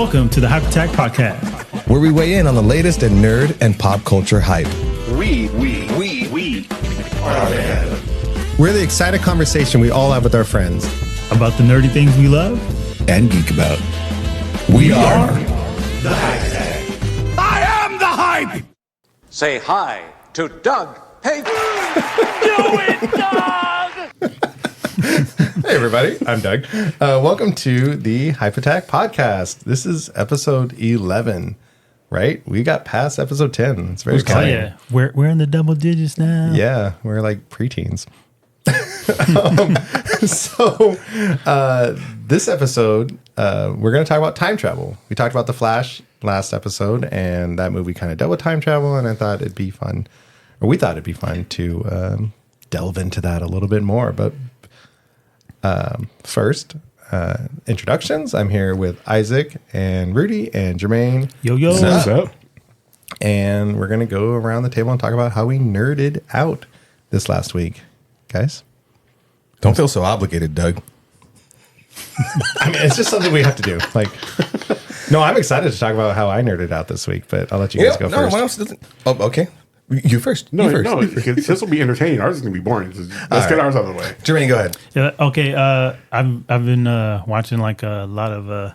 Welcome to the Hype Attack Podcast, where we weigh in on the latest in nerd and pop culture hype. We are the We're the excited conversation we all have with our friends about the nerdy things we love and geek about. We are the Hype Attack. I am the hype. Say hi to Doug. Hey, Do it, Doug. Hey everybody, I'm Doug. Welcome to the Hype Attack Podcast. This is episode 11, right? We got past episode 10. It's very exciting. Yeah, we're in the double digits now. Yeah, we're like preteens. This episode, we're going to talk about time travel. We talked about The Flash last episode, and that movie kind of dealt with time travel, and I thought it'd be fun, or we thought it'd be fun to delve into that a little bit more. But first, introductions. I'm here with Isaac and Rudy and Jermaine. Yo. What's up? And we're going to go around the table and talk about how we nerded out this last week. Guys? Don't feel so obligated, Doug. I mean, it's just something we have to do. Like, no, I'm excited to talk about how I nerded out this week, but I'll let you guys go first. What else doesn't? Oh, okay. You first. No, You first. because this will be entertaining. Ours is going to be boring. Let's get ours out of the way. Jermaine, go ahead. Yeah, okay. I've been watching like a lot of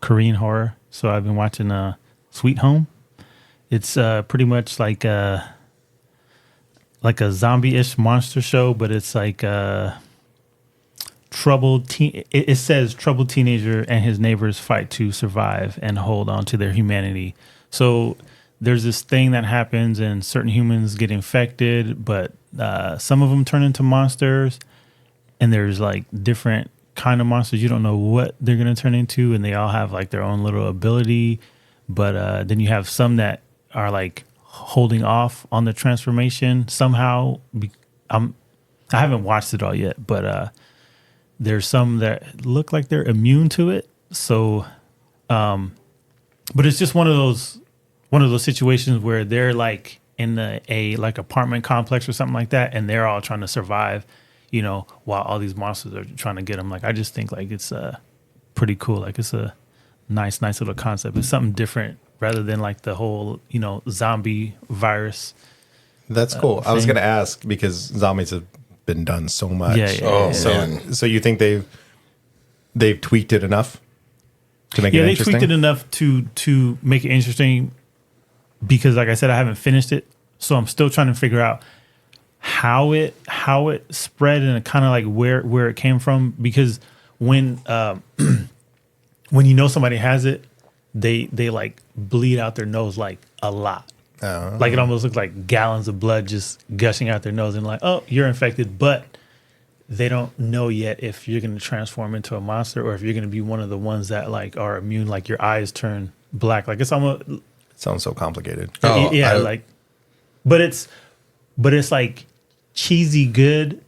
Korean horror, so I've been watching Sweet Home. It's pretty much like a zombie-ish monster show, but it's like it says troubled teenager and his neighbors fight to survive and hold on to their humanity. So there's this thing that happens and certain humans get infected, but some of them turn into monsters, and there's like different kind of monsters. You don't know what they're going to turn into, and they all have like their own little ability. But then you have some that are like holding off on the transformation somehow. I haven't watched it all yet, but there's some that look like they're immune to it. So, but it's just one of those situations where they're like in a like apartment complex or something like that, and they're all trying to survive, while all these monsters are trying to get them. Like, I just think like it's pretty cool. Like, it's a nice little concept. It's something different rather than like the whole, zombie virus. That's cool. I was going to ask because zombies have been done so much. Yeah. So you think they've tweaked it enough to make it interesting? Yeah, they tweaked it enough to make it interesting because, like I said, I haven't finished it, so I'm still trying to figure out how it spread and kind of like where it came from. Because when somebody has it, they like bleed out their nose like a lot. Like, it almost looks like gallons of blood just gushing out their nose, and like, oh, you're infected, but they don't know yet if you're going to transform into a monster or if you're going to be one of the ones that like are immune, like your eyes turn black. Like, it's almost Sounds so complicated. but it's like cheesy good,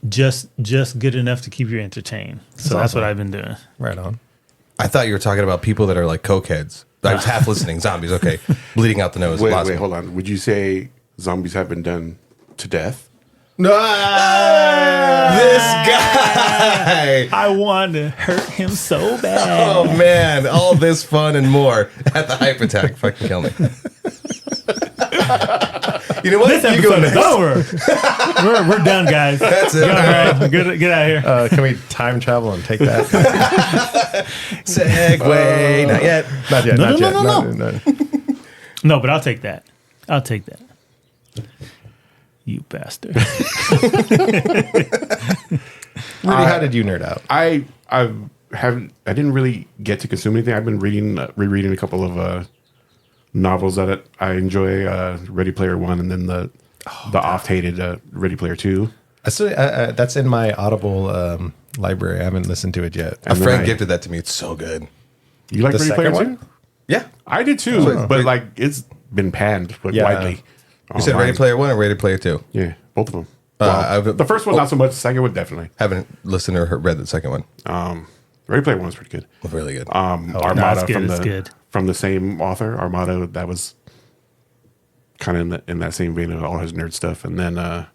just good enough to keep you entertained. So that's what I've been doing. Right on. I thought you were talking about people that are like cokeheads. I was half listening. Zombies, okay. Bleeding out the nose. Wait, hold on. Would you say zombies have been done to death? No, This guy. I want to hurt him so bad. Oh, man. All this fun and more at the Hype Attack. Fucking kill me. You know what? This You go episode is next. over. We're done, guys. That's it. All right, get out of here. can we time travel and take that? Segway. Not yet. Not yet. No. No. No, but I'll take that. You bastard. Rudy, how did you nerd out? I didn't really get to consume anything. I've been rereading a couple of novels that I enjoy. Ready Player One, and then the oft-hated Ready Player Two. That's in my Audible library. I haven't listened to it yet. A friend gifted that to me. It's so good. You like The Ready Player second Two? Yeah. I did too, but like it's been panned widely. You said Ready Player One or Ready Player Two? Yeah, both of them. The first one not so much. The second one definitely. Haven't listened or read the second one. Ready Player One was pretty good. Really good. Armada it's good. From the same author, Armada. That was kind of in that same vein of all his nerd stuff. And then I'm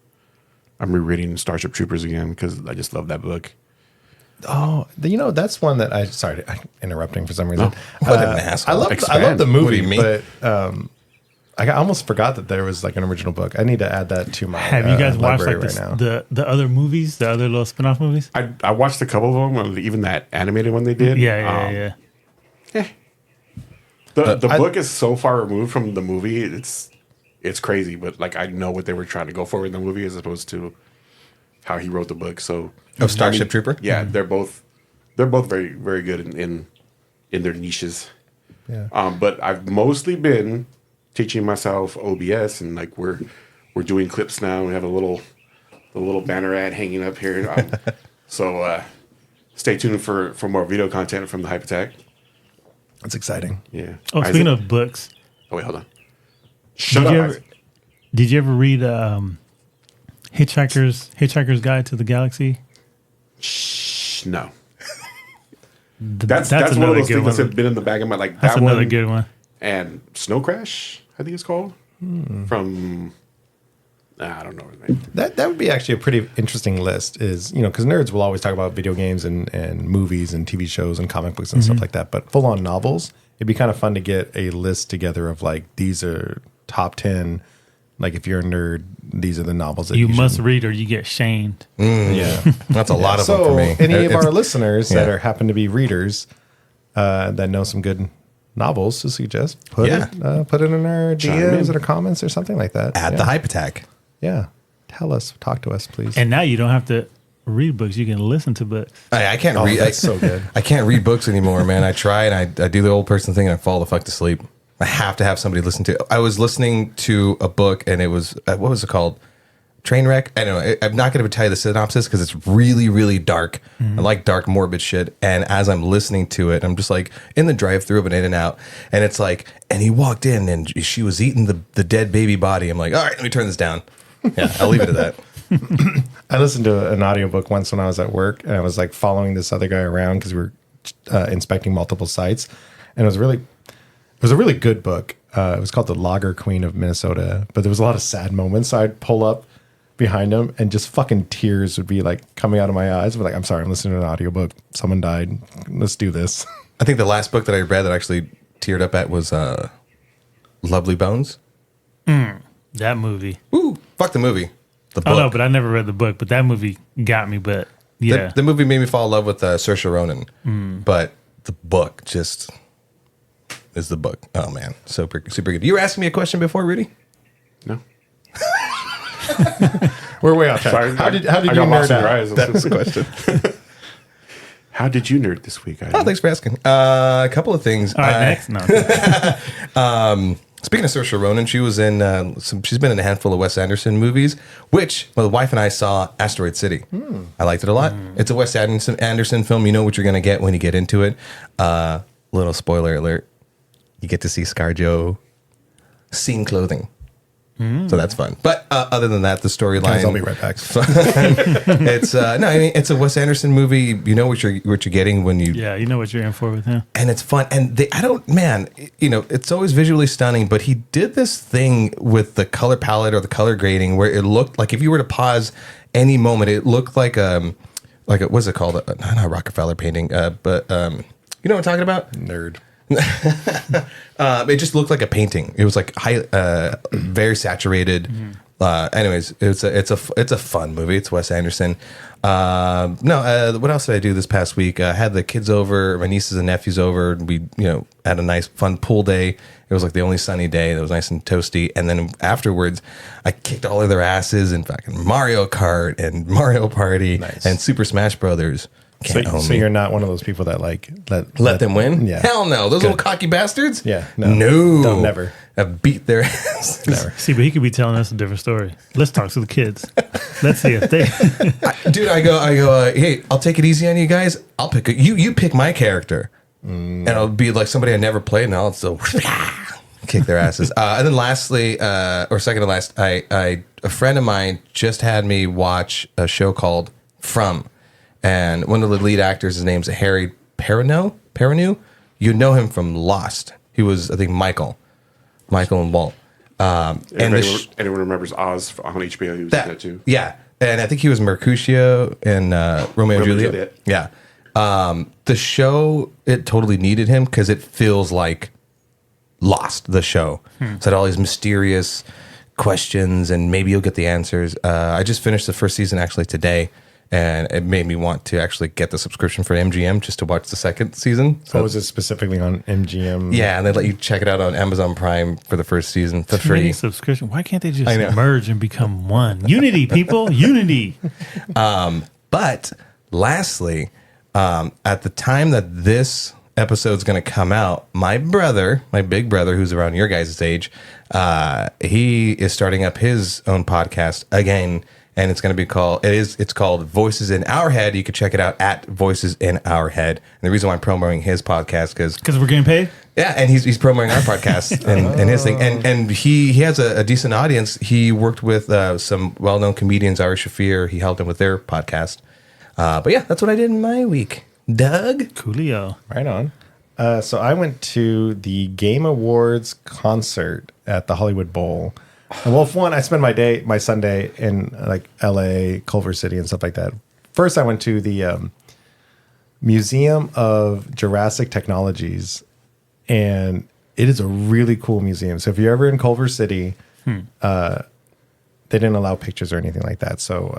rereading Starship Troopers again because I just love that book. That's one that sorry, I'm interrupting for some reason. What an asshole. I love Expand. the movie, What do you mean? but I almost forgot that there was like an original book. I need to add that to my. Have you guys watched like library the other movies, the other little spin-off movies? I watched a couple of them, even that animated one they did. Yeah. The book is so far removed from the movie, it's crazy. But like I know what they were trying to go for in the movie as opposed to how he wrote the book. So Starship Trooper? Yeah, they're both very very good in their niches. Yeah. But I've mostly been teaching myself OBS, and like we're doing clips now. We have the little banner ad hanging up here. So stay tuned for more video content from the Hype Attack. That's exciting. Yeah. Oh, speaking of books, oh wait, hold on. Shut did up. you ever, Isaac. did you ever read Hitchhiker's Guide to the Galaxy? Shh, no. That's That's one of another those good things one. that's been in the back of my like. That's that another one good one. and Snow Crash, I think it's called from. I don't know his name. That would be actually a pretty interesting list. Is because nerds will always talk about video games and movies and TV shows and comic books and stuff like that. But full on novels, it'd be kind of fun to get a list together of like these are top 10. Like if you're a nerd, these are the novels that You you must should- read or you get shamed. Yeah. That's a lot of them So for me. any of It's- our listeners that yeah. are happen to be readers that know some good novels to suggest, put it in our Chime DMs in. or comments or something like that. At yeah. the Hype Attack. Yeah. Tell us. Talk to us, please. And now you don't have to read books; you can listen to books. I can't Oh, read. that's so good. I can't read books anymore, man. I try and I do the old person thing and I fall the fuck to sleep. I have to have somebody listen to it. I was listening to a book and it was, what was it called? Trainwreck? I don't know. I'm not going to tell you the synopsis because it's really, really dark. I like dark, morbid shit. And as I'm listening to it, I'm just like in the drive-through of an In-N-Out. And it's like, and he walked in and she was eating the dead baby body. I'm like, all right, let me turn this down. Yeah, I'll leave it at that. I listened to an audiobook once when I was at work and I was like following this other guy around because we were inspecting multiple sites. And it was a really good book. It was called The Lager Queen of Minnesota, but there was a lot of sad moments. So I'd pull up behind him and just fucking tears would be like coming out of my eyes. But like, I'm sorry, I'm listening to an audiobook. Someone died. Let's do this. I think the last book that I read that I actually teared up at was Lovely Bones. That movie. Ooh, fuck the movie. The book. Oh no, but I never read the book. But that movie got me. But yeah, The movie made me fall in love with Saoirse Ronan, but the book just is the book. Oh man, super good. You were asking me a question before, Rudy? No. We're way off track. Sorry. How did I you got lost nerd in your out? eyes. That's the question. How did you nerd this week? Oh, thanks for asking. A couple of things. all right, next. No, Speaking of Saoirse Ronan, she was in she's been in a handful of Wes Anderson movies, which my wife and I saw Asteroid City. I liked it a lot. It's a Wes Anderson film. You know what you're going to get when you get into it. Little spoiler alert. You get to see ScarJo seeing clothing. So that's fun. But other than that, the storyline. Guys, I'll be right back. It's it's a Wes Anderson movie. You know what you're getting when you yeah, you know what you're in for with him. and it's fun. And it's always visually stunning, but he did this thing with the color palette or the color grading where it looked like if you were to pause any moment, it looked like what's it called? Not a Rockefeller painting, but you know what I'm talking about? Nerd. It just looked like a painting. It was like very saturated. Anyways, it's a fun movie. It's Wes Anderson. What else did I do this past week? I had the kids over, my nieces and nephews over. We had a nice fun pool day. It was like the only sunny day. It was nice and toasty. And then afterwards, I kicked all of their asses in fucking Mario Kart and Mario Party and Super Smash Brothers. Can't own So me. you're not one of those people that like Let them win? Yeah. Hell no. Those Good. little cocky bastards? Yeah, no. No. Don't never. I beat their ass. Never. See, but he could be telling us a different story. Let's talk to the kids. Let's see if they. Dude, I go, hey, I'll take it easy on you guys. I'll pick you pick my character. And I'll be like somebody I never played, and I'll still kick their asses. And then lastly, or second to last, a friend of mine just had me watch a show called From. And one of the lead actors, his name's Harry Perrineau. You know him from Lost. He was, I think, Michael and Walt. Anyone remembers Oz on HBO? He was in that too. Yeah. And I think he was Mercutio in Romeo and Juliet. Juliet. Yeah. The show, it totally needed him because it feels like Lost, the show. So it had all these mysterious questions, and maybe you'll get the answers. I just finished the first season actually today, and it made me want to actually get the subscription for MGM just to watch the second season. So was it specifically on MGM? Yeah, and they let you check it out on Amazon Prime for the first season for Too many free. subscription. Why can't they just I know. merge and become one? Unity, people. Unity. But lastly, at the time that this episode's going to come out, my brother, my big brother, who's around your guys' age, he is starting up his own podcast again, and it's going to be called. It's called Voices in Our Head. You can check it out at Voices in Our Head. And the reason why I'm promoting his podcast Because we're getting paid? yeah, and he's promoting our podcast and his thing, and he has a decent audience. He worked with some well-known comedians, Ari Shafir. He helped them with their podcast. But yeah, that's what I did in my week. Doug? Coolio. Right on. So I went to the Game Awards concert at the Hollywood Bowl. And well, for one, I spent my Sunday in like LA, Culver City, and stuff like that. First, I went to the Museum of Jurassic Technologies, and it is a really cool museum. So if you're ever in Culver City, they didn't allow pictures or anything like that. So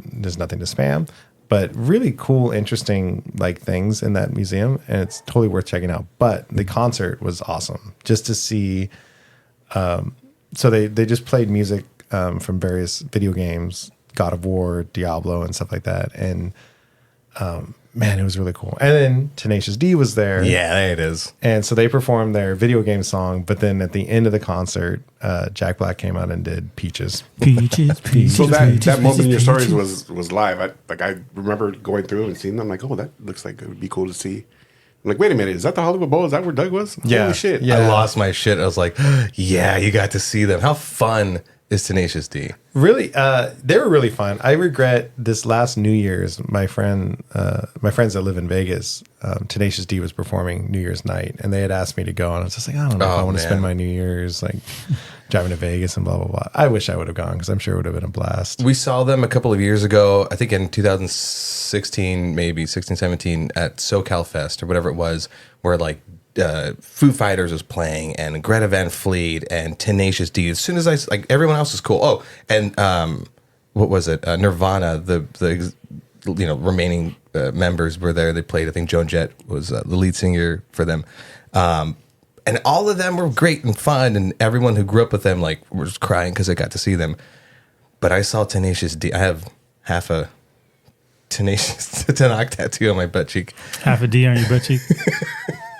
there's nothing to spam. But really cool, interesting like things in that museum, and it's totally worth checking out. But the concert was awesome, just to see. So they just played music from various video games, God of War, Diablo, and stuff like that. And man, it was really cool. And then Tenacious D was there. Yeah, there it is. And so they performed their video game song, but then at the end of the concert, Jack Black came out and did Peaches. Peaches, peaches. So that peaches, moment in your peaches. stories was live. I remember going through and seeing them. Like, oh, that looks like it would be cool to see. I'm like, wait a minute, is that the Hollywood Bowl? Is that where Doug was? Yeah. Holy shit. Yeah. I lost my shit. I was like, yeah, you got to see them. How fun is Tenacious D? Really, they were really fun. I regret this last New Year's. My friends that live in Vegas, Tenacious D was performing New Year's night, and they had asked me to go, and I was just like, I don't know if I want to spend my New Year's like driving to Vegas and blah blah blah. I wish I would have gone because I'm sure it would have been a blast. We saw them a couple of years ago, I think in 2016, maybe 16, 17 at SoCal Fest or whatever it was, where like Foo Fighters was playing and Greta Van Fleet and Tenacious D. As soon as I like, everyone else was cool. Oh, and what was it? Nirvana, the remaining members were there. They played. I think Joan Jett was the lead singer for them. And all of them were great and fun, and everyone who grew up with them like was crying because they got to see them. But I saw Tenacious D. I have half a Tenacious Tanakh tattoo on my butt cheek. Half a D on your butt cheek.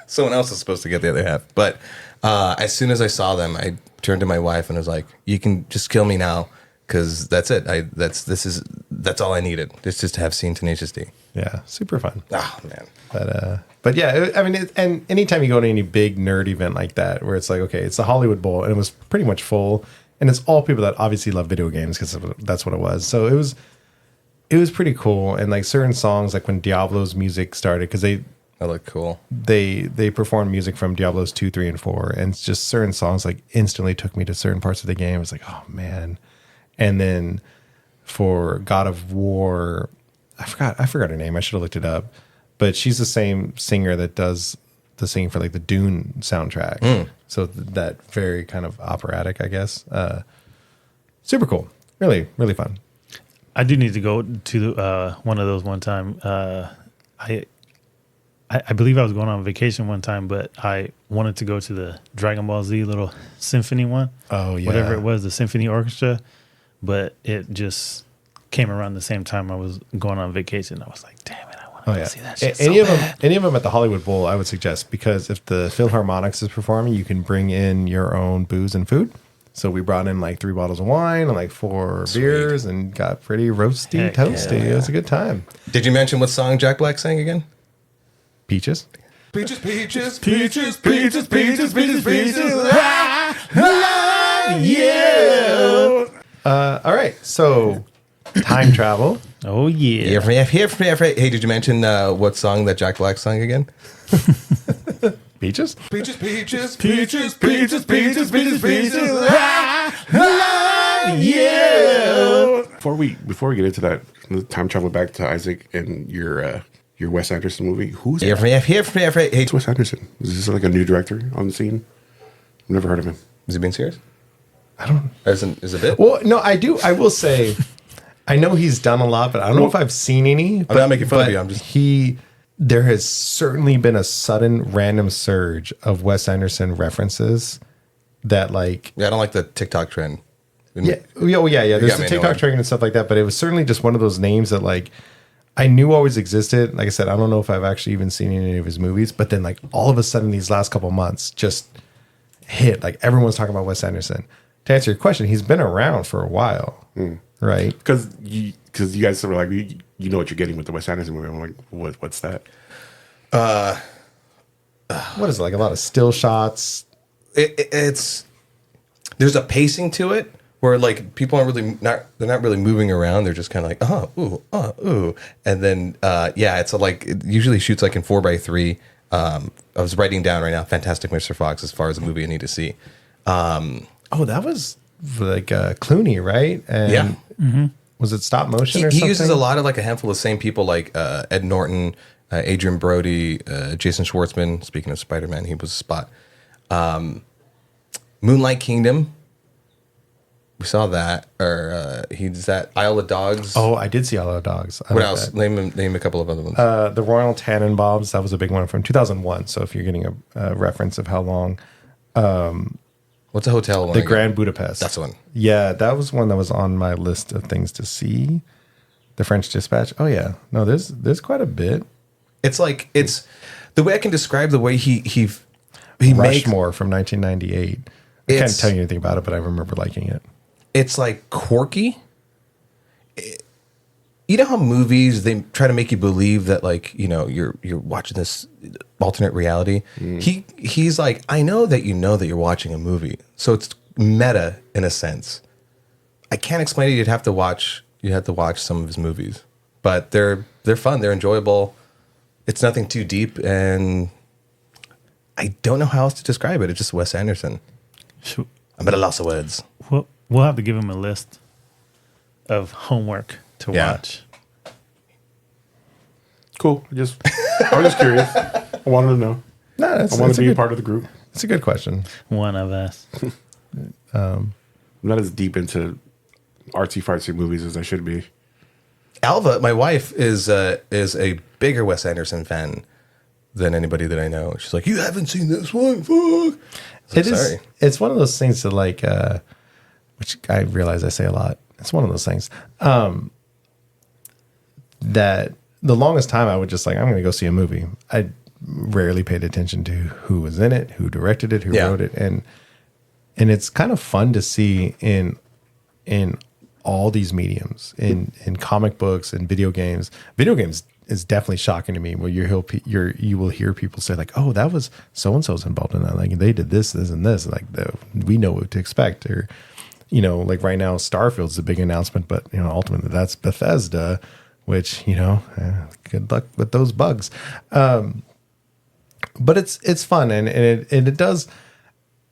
Someone else is supposed to get the other half. But as soon as I saw them, I turned to my wife and was like, "You can just kill me now, because that's it. That's all I needed. It's just to have seen Tenacious D." Yeah, super fun. Oh man. But yeah, and anytime you go to any big nerd event like that, where it's like, okay, it's the Hollywood Bowl, and it was pretty much full, and it's all people that obviously love video games because that's what it was. So it was pretty cool, and like certain songs, like when Diablo's music started, because That looked cool. they performed music from Diablos 2, 3, and 4, and it's just certain songs like instantly took me to certain parts of the game. It's like, oh man. And then for God of War, I forgot her name. I should have looked it up. But she's the same singer that does the singing for like the Dune soundtrack. So that very kind of operatic, I guess. Super cool. Really, really fun. I do need to go to one of those one time. I believe I was going on vacation one time, but I wanted to go to the Dragon Ball Z little symphony one. Oh, yeah. Whatever it was, the symphony orchestra. But it just came around the same time I was going on vacation. I was like, damn it, I want to go see that shit Any of them at the Hollywood Bowl, I would suggest, because if the Philharmonics is performing, you can bring in your own booze and food. So we brought in like 3 bottles of wine and like 4 beers and got pretty roasty, Heck toasty. yeah. It was a good time. Did you mention what song Jack Black sang again? Peaches. Peaches, peaches, Peaches, peaches, peaches, peaches, peaches. Yeah. All right. So time travel. Oh, yeah. Hey, did you mention what song that Jack Black sang again? Peaches. Peaches, peaches, Peaches, peaches, peaches, peaches, peaches. Before we get into that, time travel back to Isaac and your your Wes Anderson movie. Who's Hey, It's Wes Anderson. Is this like a new director on the scene? I've never heard of him. is he being serious? I don't. Is it a bit? Well, no, I do. I will say, I know he's done a lot, but I don't know if I've seen any. I'm not making fun of you. I'm just There has certainly been a sudden random surge of Wes Anderson references that like Yeah, I don't like the TikTok trend. yeah. There's the TikTok trend and stuff like that, but it was certainly just one of those names that like I knew always existed. Like I said, I don't know if I've actually even seen any of his movies, but then like all of a sudden these last couple months just hit. Like everyone's talking about Wes Anderson. To answer your question, he's been around for a while, right? Because you guys were like, you know what you're getting with the Wes Anderson movie. I'm like, what's that? What is it, like a lot of still shots? It's there's a pacing to it where like people aren't really they're not really moving around. They're just kind of like ooh, and then it's like it usually shoots like in 4:3. I was writing down right now Fantastic Mr. Fox as far as a movie I need to see. That was like Clooney, right? And was it stop motion? He or something? uses a lot of like a handful of the same people like Ed Norton, Adrian Brody, Jason Schwartzman. Speaking of Spider-Man, he was Spot. Moonlight Kingdom. We saw that, or he's that Isle of Dogs. Oh, I did see Isle of Dogs. What else? Name a couple of other ones. The Royal Tannenbaums. That was a big one from 2001. So if you're getting a reference of how long, What's a hotel one? the again? Grand Budapest. That's the one. Yeah, that was one that was on my list of things to see. The French Dispatch. Oh yeah, no, there's quite a bit. It's like it's the way I can describe the way he makes. Rushmore from 1998. I can't It's- tell you anything about it, but I remember liking it. It's like quirky. You know how movies they try to make you believe that like you're watching this alternate reality. He's like, I know that you're watching a movie, so it's meta in a sense. I can't explain it. You'd have to watch some of his movies, but they're fun. They're enjoyable. It's nothing too deep, and I don't know how else to describe it. It's just Wes Anderson. I'm at a loss of words. We'll have to give him a list of homework to Yeah. watch. Cool. I was just curious. I wanted to know. No, I want that's to be a part of the group. It's a good question. One of us. I'm not as deep into artsy fartsy movies as I should be. Alva, my wife, is a bigger Wes Anderson fan than anybody that I know. She's like, you haven't seen this one? Fuck. It is. It's one of those things that like, which I realize I say a lot. It's one of those things that the longest time I would just like, I'm going to go see a movie. I rarely paid attention to who was in it, who directed it, who wrote it, and it's kind of fun to see in all these mediums, in comic books and video games. Video games is definitely shocking to me. Where you will hear people say like, "Oh, that was so and so's involved in that. Like they did this, this, and this. Like we know what to expect." Or like right now, Starfield's the big announcement, but ultimately that's Bethesda, which good luck with those bugs. But it's fun and it does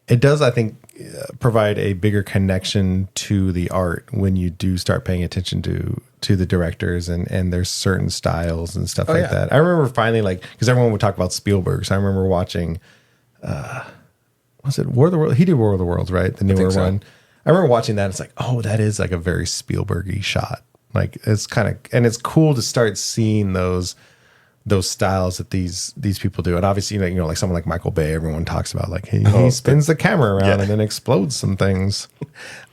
I think provide a bigger connection to the art when you do start paying attention to the directors and there's certain styles and stuff like that. I remember finally because everyone would talk about Spielberg, so I remember watching was it War of the Worlds? He did War of the Worlds, right? The newer one. I remember watching that. It's like, oh, that is like a very Spielberg-y shot. Like it's kind of, and it's cool to start seeing those styles that these people do. And obviously, like someone like Michael Bay, everyone talks about like he spins the camera around and then explodes some things.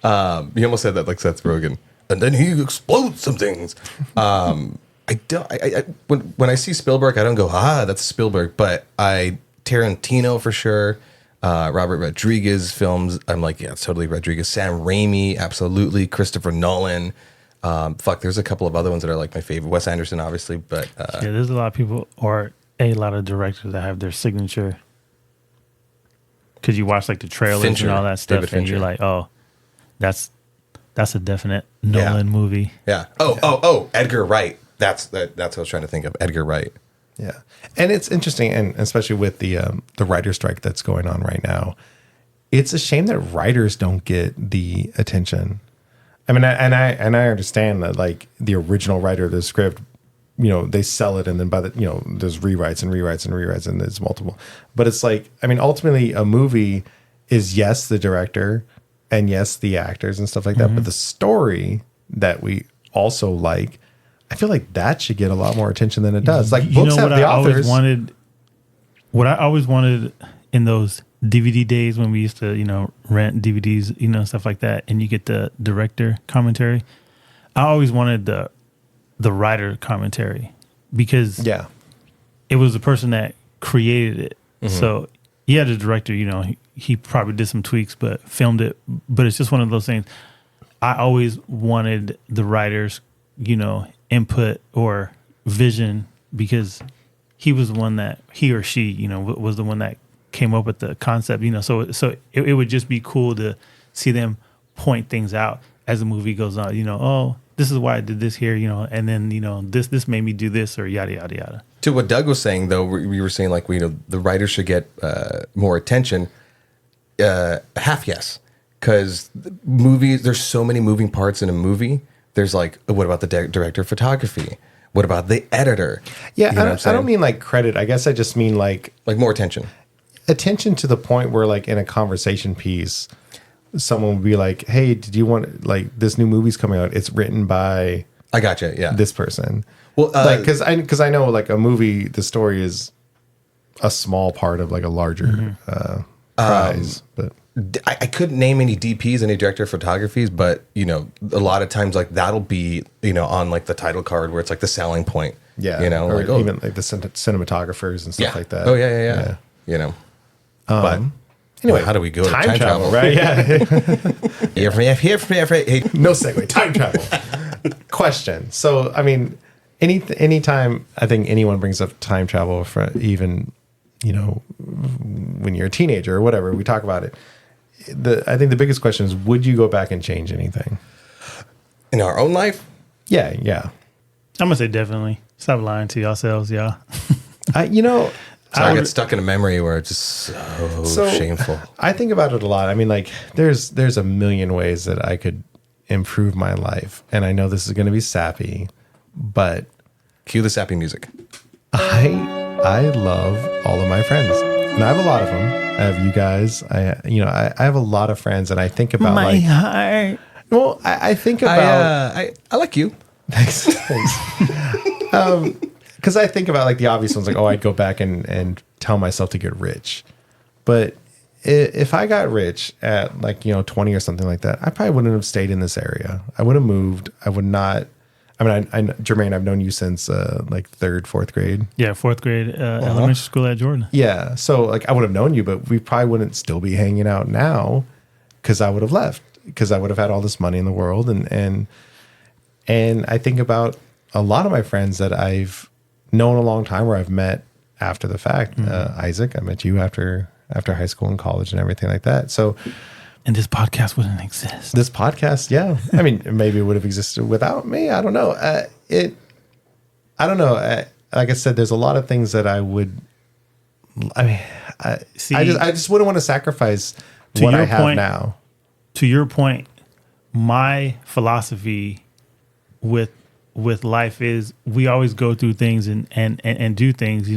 You almost said that like Seth Rogen, and then he explodes some things. When I see Spielberg, I don't go, that's Spielberg, but Tarantino for sure. Robert Rodriguez films, I'm like, yeah, it's totally Rodriguez. Sam Raimi, absolutely. Christopher Nolan. There's a couple of other ones that are like my favorite. Wes Anderson, obviously, but There's a lot of people or a lot of directors that have their signature. Because you watch like the trailers Fincher, and all that stuff, David and you're Fincher. like, oh, that's a definite Nolan movie. yeah. Oh, Edgar Wright. That's what I was trying to think of. Edgar Wright. Yeah, and it's interesting, and especially with the writer strike that's going on right now, it's a shame that writers don't get the attention. I mean, I understand that like the original writer of the script they sell it, and then there's rewrites and rewrites and rewrites, and there's multiple. But it's like, I mean, ultimately a movie is, yes, the director and yes, the actors and stuff like that, but the story that we also like, I feel like that should get a lot more attention than it does. Like, books have the authors. What I always wanted in those DVD days when we used to, rent DVDs, stuff like that, and you get the director commentary. I always wanted the writer commentary, because it was the person that created it. So yeah, the director, he probably did some tweaks, but filmed it. But it's just one of those things. I always wanted the writer's, input or vision, because he was the one that, he or she, was the one that came up with the concept, so it would just be cool to see them point things out as the movie goes on, oh, this is why I did this here, and then, this made me do this, or yada, yada, yada. To what Doug was saying, though, we were saying, like, the writer should get more attention. Half yes, because movies, there's so many moving parts in a movie. There's like, what about the director of photography? What about the editor? Yeah, I don't mean like credit. I guess I just mean like more attention. Attention to the point where, like, in a conversation piece, someone would be like, hey, did you want, like, this new movie's coming out, it's written by, I gotcha, yeah, this person. Well, like, because I know, like, a movie, the story is a small part of like a larger prize. But I couldn't name any DPs, any director of photographies, but a lot of times, like, that'll be on like the title card where it's like the selling point. Yeah, or like, even like the cinematographers and stuff like that. Oh yeah. But anyway, how do we go to time travel? Right? Yeah. No segue. Time travel. Question. So, I mean, anytime I think anyone brings up time travel, for even when you're a teenager or whatever, we talk about it. I think the biggest question is, would you go back and change anything in our own life? Yeah. I'm gonna say definitely. Stop lying to yourselves, y'all. I get stuck in a memory where it's just so shameful. I think about it a lot. I mean, like, there's a million ways that I could improve my life, and I know this is going to be sappy, but cue the sappy music. I love all of my friends, and I have a lot of them. I have you guys. I have a lot of friends, and I think about my heart. Well, I think about. I like you. Thanks. Because I think about, like, the obvious ones, like, oh, I'd go back and tell myself to get rich. But if I got rich at, like, 20 or something like that, I probably wouldn't have stayed in this area. I would have moved. I would not. I mean, Jermaine, I've known you since like 3rd, 4th grade. Yeah, 4th grade, elementary school at Jordan. Yeah, so, like, I would have known you, but we probably wouldn't still be hanging out now, because I would have left, because I would have had all this money in the world, and I think about a lot of my friends that I've known a long time, where I've met after the fact. Isaac, I met you after high school and college and everything like that. So, and this podcast wouldn't exist. This podcast, yeah. I mean, maybe it would have existed without me. I don't know. I don't know. Like I said, there's a lot of things that I would. I mean, I just wouldn't want to sacrifice what I have now. To your point, my philosophy with life is, we always go through things and do things,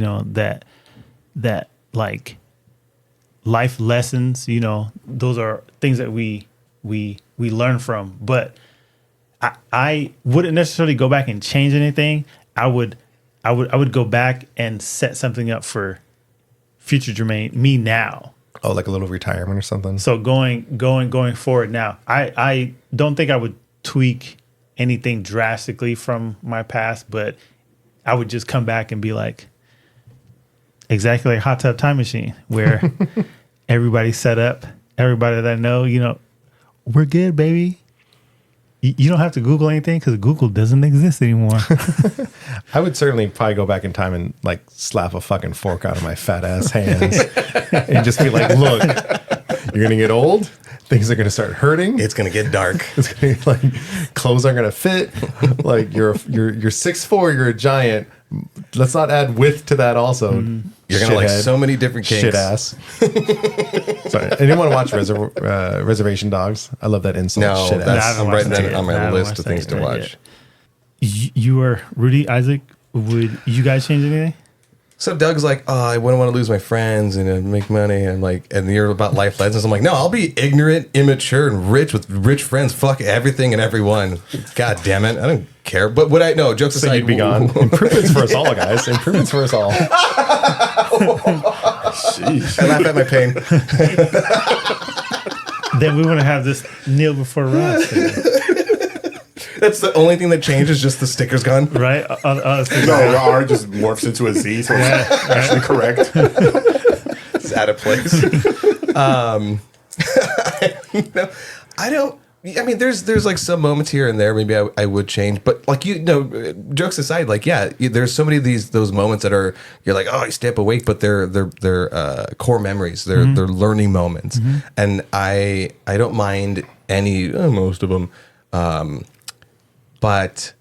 that like life lessons, those are things that we learn from. But I wouldn't necessarily go back and change anything. I would go back and set something up for future Jermaine, me now. Oh, like a little retirement or something. So going forward now, I don't think I would tweak anything drastically from my past, but I would just come back and be like, exactly like Hot Tub Time Machine, where everybody's set up, everybody that I know, we're good, baby. You don't have to Google anything, because Google doesn't exist anymore. I would certainly probably go back in time and, like, slap a fucking fork out of my fat ass hands and just be like, look, you're going to get old. Things are going to start hurting. It's going to get dark. It's going to, like, clothes aren't going to fit. Like, you're 6'4", you're a giant. Let's not add width to that also. You're going to like so many different kinks. Shit ass. Sorry. Anyone want to watch Reservation Dogs? I love that insult. No, shit that's, ass. I'm writing that on my list of things to watch. You are Rudy, Isaac. Would you guys change anything? So Doug's like, oh, I wouldn't want to lose my friends and make money. And like, and you're about life lessons. I'm like, no, I'll be ignorant, immature, and rich with rich friends. Fuck everything and everyone. God damn it. I don't care. But would I, no, jokes So aside. you'd be gone. Improvements for us all, guys. Improvements for us all. Jeez. I laugh at my pain. Then we want to have this kneel before Ross, That's the only thing that changes, just the sticker's gone. right? No, R just morphs into a Z, so it's actually correct. It's out of place. No, I don't. I mean, there's like some moments here and there maybe I would change, but like jokes aside, like there's so many of those moments that are you're like, oh, you stay up awake, but they're core memories, they're learning moments, and I don't mind most of them, but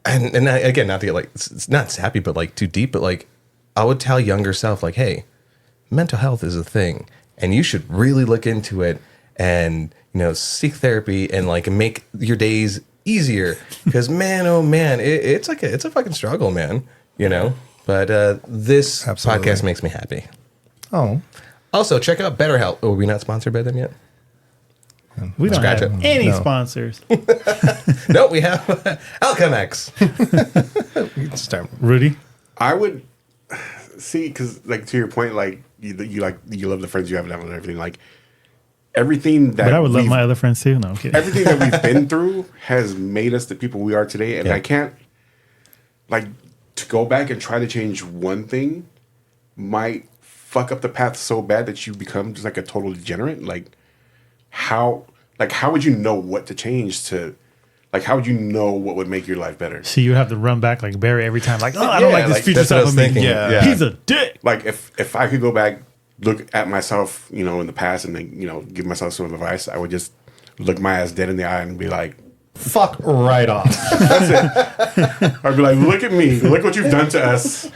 and again, not to get like it's not sappy, but like too deep, but like I would tell younger self like, hey, mental health is a thing, and you should really look into it and seek therapy and like make your days easier because man, oh man, it's a fucking struggle, man. But this Absolutely. podcast makes me happy. Oh, Also, check out BetterHelp. Are we not sponsored by them yet? We don't Scratch have it. any No. sponsors. No, we have Alchemex. start. Rudy? I would see, because like to your point, like you love the friends you have and everything, like everything that But I would love we've- my other friends too. No, I'm kidding. everything that we've been through has made us the people we are today, and Yeah. I can't like to go back and try to change one thing might fuck up the path so bad that you become just like a total degenerate. Like how would you know what to change to? Like, how would you know what would make your life better? So you would have to run back like Barry every time. Like, oh, I don't Yeah, like this like, future that's what I stuff was of me. thinking. Yeah. He's a dick. Like, if I could go back, look at myself, in the past, and then give myself some advice, I would just look my ass dead in the eye and be like, Fuck right off. "That's it." I'd be like, "Look at me, look what you've done to us.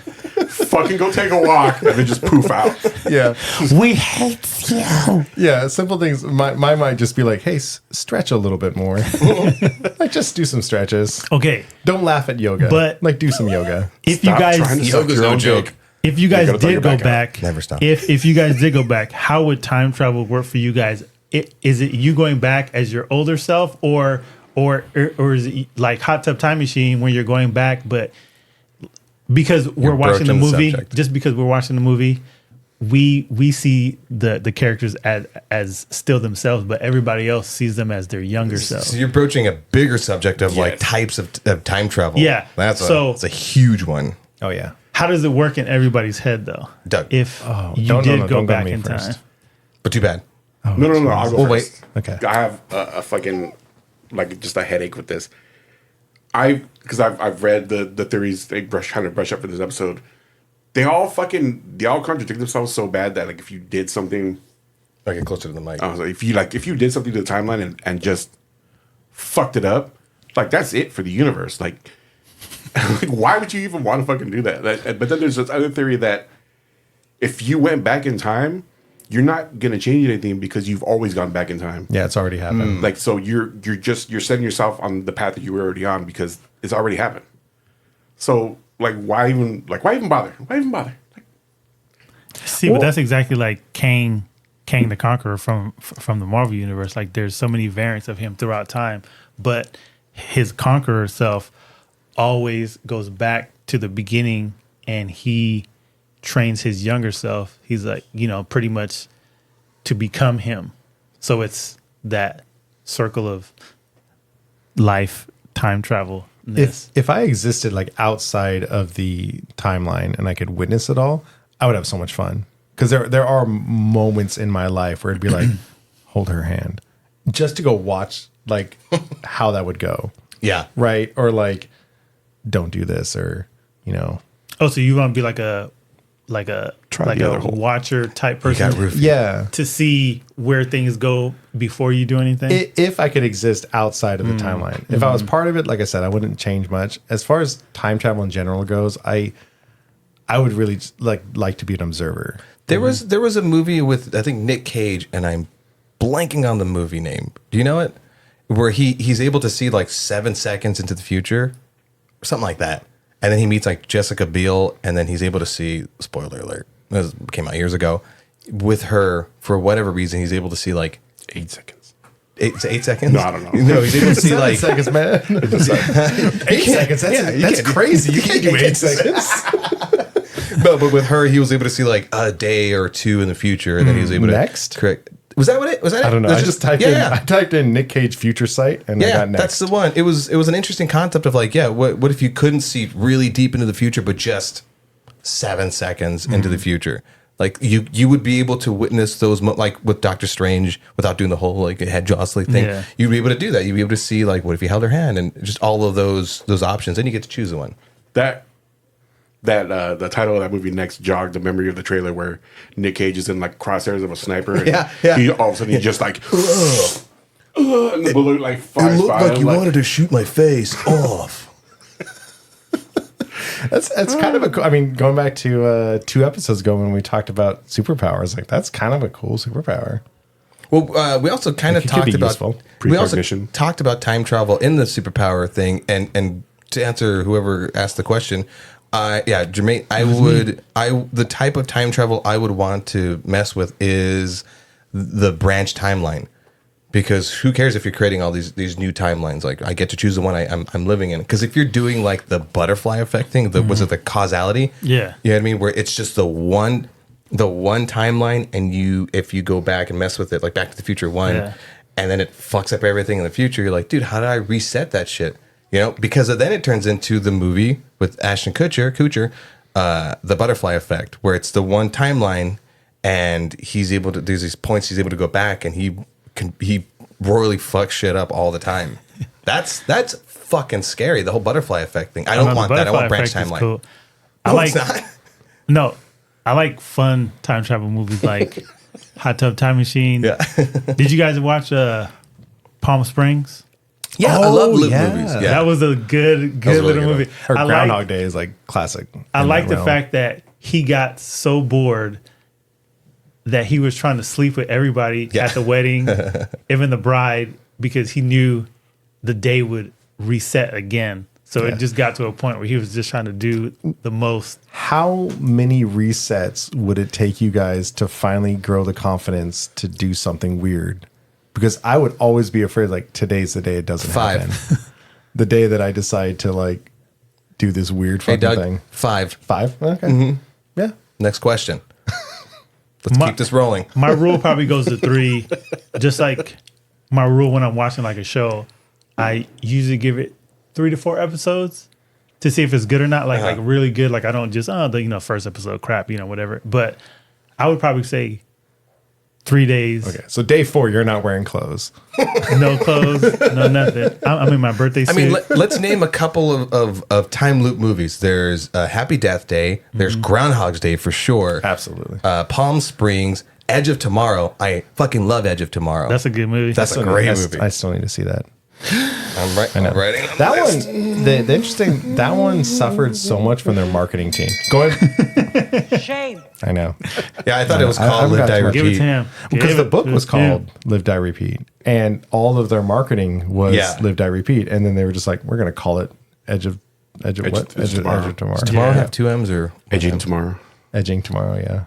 Fucking go take a walk," and then just poof out. Yeah. We hate you. Yeah. Simple things. My might just be like, hey, stretch a little bit more. Like, just do some stretches. Okay, Don't laugh at yoga. But- like, do some yoga. if Stop you guys trying to suck Yoga's your no own joke. dick. If you guys gotta throw did your go back out. back, Never stop. If you guys did go back, how would time travel work for you guys? Is it you going back as your older self, or is it like Hot Tub Time Machine when you're going back, but because we're watching the broaching the movie, subject. just because we're watching the movie, we see the characters as still themselves, but everybody else sees them as their younger self. So you're broaching a bigger subject of like Yes. types of time travel. Yeah. That's So- a huge one. Oh, yeah. How does it work in everybody's head though? Doug. If you don't- did no, go don't go to back me in first. time. But too bad. No, I'll go Oh, first. wait. Okay. I have a fucking like just a headache with this. Because I've read the theories they trying to brush up for this episode. They all contradict themselves so bad that like if you did something, I get closer to the mic. I was like, if you did something to the timeline and just fucked it up, like that's it for the universe. Like why would you even want to fucking do that? But then there's this other theory that if you went back in time, you're not gonna change anything because you've always gone back in time. Yeah, it's already happened. Like so you're setting yourself on the path that you were already on because it's already happened. So like why even bother? Why even bother? Like, See, but that's exactly like Kang the Conqueror from the Marvel universe. Like there's so many variants of him throughout time, but his conqueror self always goes back to the beginning and he trains his younger self. He's like, pretty much to become him. So it's that circle of life, time travel. If I existed like outside of the timeline and I could witness it all, I would have so much fun. Because there are moments in my life where it'd be like, hold her hand, just to go watch like how that would go, Yeah. right? Or like, don't do this, or Oh, so you want to be like a Try the other hole. watcher type person yeah. to see where things go before you do anything? If I could exist outside of the timeline, if I was part of it, like I said, I wouldn't change much. As far as time travel in general goes, I would really just like to be an observer. There was a movie with I think Nick Cage, and I'm blanking on the movie name. Do you know it? Where he's able to see like 7 seconds into the future, or something like that. and then he meets like Jessica Biel, and then he's able to see. Spoiler alert! This came out years ago. With her, for whatever reason, he's able to see like 8 seconds. 8 seconds. No, I don't know. No, he's able to see 7 like seconds, man. 8 seconds. That's crazy. You can't do 8 seconds. but with her, he was able to see like a day or two in the future, and then he was able to Next? correct. Was that what it? Was that? I don't know. It was I just typed in. I typed in Nick Cage future sight, and I Yeah, got next. that's the one. It was an interesting concept of like, yeah, what if you couldn't see really deep into the future, but just 7 seconds into the future? Like you would be able to witness those like with Doctor Strange without doing the whole like head jostling thing. Yeah. You'd be able to do that. You'd be able to see like what if you held her hand and just all of those options. Then you get to choose the one. That the title of that movie next jogged the memory of the trailer where Nick Cage is in like crosshairs of a sniper. And Yeah. He all of a sudden he's just like, and the bullet like flies by. to shoot my face off. That's kind of a cool. I mean, going back to 2 episodes ago when we talked about superpowers, like that's kind of a cool superpower. Well, we also kind of It could talked be about useful. we also Precognition. talked about time travel in the superpower thing, and to answer whoever asked the question, yeah, Jermaine, the type of time travel I would want to mess with is the branch timeline, because who cares if you're creating all these new timelines? Like I get to choose the one I'm living in. Because if you're doing like the butterfly effect thing, was it the causality? Yeah. You know what I mean? Where it's just the one timeline, and if you go back and mess with it, like Back to the Future 1, Yeah. and then it fucks up everything in the future, you're like, dude, how did I reset that shit? You know, because then it turns into the movie with Ashton Kutcher, the butterfly effect, where it's the one timeline, and he's able to, there's these points he's able to go back, and he royally fucks shit up all the time. That's fucking scary. The whole butterfly effect thing. I don't want that. I want branch timeline. Cool. No, it's not. No, I like fun time travel movies like Hot Tub Time Machine. Yeah. Did you guys watch Palm Springs? Yeah, I love loop yeah. movies. Yeah. That was a good was a really little good one. movie. Or I Groundhog like, Day is like classic. I in like that the realm. fact that he got so bored that he was trying to sleep with everybody Yeah. at the wedding, even the bride, because he knew the day would reset again. So Yeah. it just got to a point where he was just trying to do the most. How many resets would it take you guys to finally grow the confidence to do something weird? Because I would always be afraid, like, today's the day it doesn't 5. happen. The day that I decide to, like, do this weird Hey, fucking Doug, thing. 5. 5? Okay. Yeah. Next question. Let's My- keep this rolling. My rule probably goes to 3, just like my rule when I'm watching like a show. I usually give it 3 to 4 episodes to see if it's good or not. Like really good. Like I don't just first episode crap, whatever. But I would probably say 3 days, Okay. So day 4, you're not wearing clothes. no clothes, no nothing. I'm in my birthday suit. I mean, let's name a couple of time loop movies. There's Happy Death Day. There's Groundhog's Day for sure. Absolutely. Palm Springs, Edge of Tomorrow. I fucking love Edge of Tomorrow. That's a good movie. That's a great movie. I still need to see that. I'm writing on That the list. one, the interesting, that one suffered so much from their marketing team. Go ahead. Shame. I know. Yeah, I thought it was I called Live got Die you. Give it Repeat. to him. Because Give the it book to was him. called Live, Die, Repeat. And all of their marketing was Yeah. Live, Die, Repeat. And then they were just like, we're going to call it Edge of what? Edge Edge of Tomorrow. of Tomorrow. Tomorrow Yeah. have 2 M's or Edging tomorrow. Edging Tomorrow, yeah.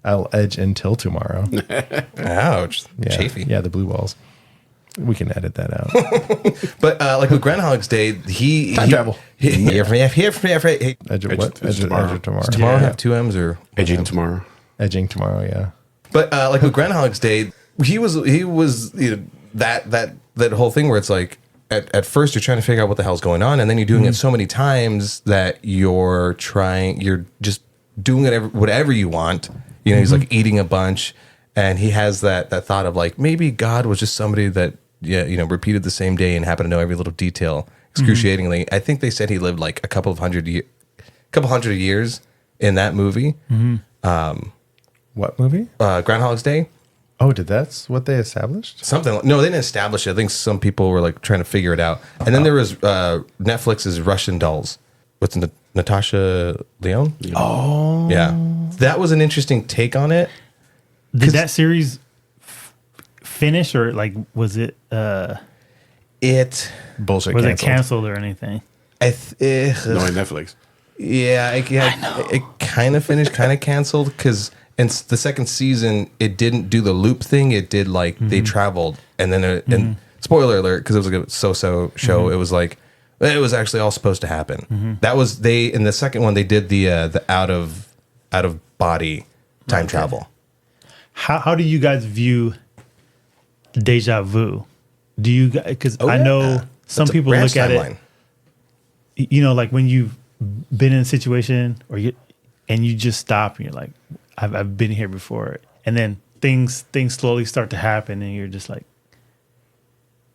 I'll edge until tomorrow. ouch, Yeah. chafy. Yeah, the blue balls. We can edit that out. But like with Groundhog's Day, he Time travel. Here, Edge of what? Edge of Tomorrow. Edge of Tomorrow. Tomorrow Yeah. have 2 M's or Edging tomorrow. Edging Tomorrow, yeah. But like with Groundhog's Day, he was that whole thing where it's like at first you're trying to figure out what the hell's going on, and then you're doing it so many times that you're just doing whatever you want. You know, he's like eating a bunch, and he has that thought of like maybe God was just somebody that repeated the same day and happened to know every little detail excruciatingly. I think they said he lived like a couple hundred years in that movie. What movie? Groundhog's Day. Oh, that's what they established? No, they didn't establish it. I think some people were like trying to figure it out. And then there was Netflix's Russian Dolls with Natasha Lyonne. Oh, yeah, that was an interesting take on it. Did that series finish or like was it It Bullshit was canceled. it canceled or anything? No, on Netflix. it kind of finished, kind of canceled because in the second season it didn't do the loop thing. It did like they traveled, and then and spoiler alert, because it was like a so-so show. It was like it was actually all supposed to happen. That was in the second one they did the out of body time travel. How do you guys view deja vu? Do you, because I know some people look at it, you know, like when you've been in a situation and you just stop and you're like, I've been here before, and then things slowly start to happen and you're just like,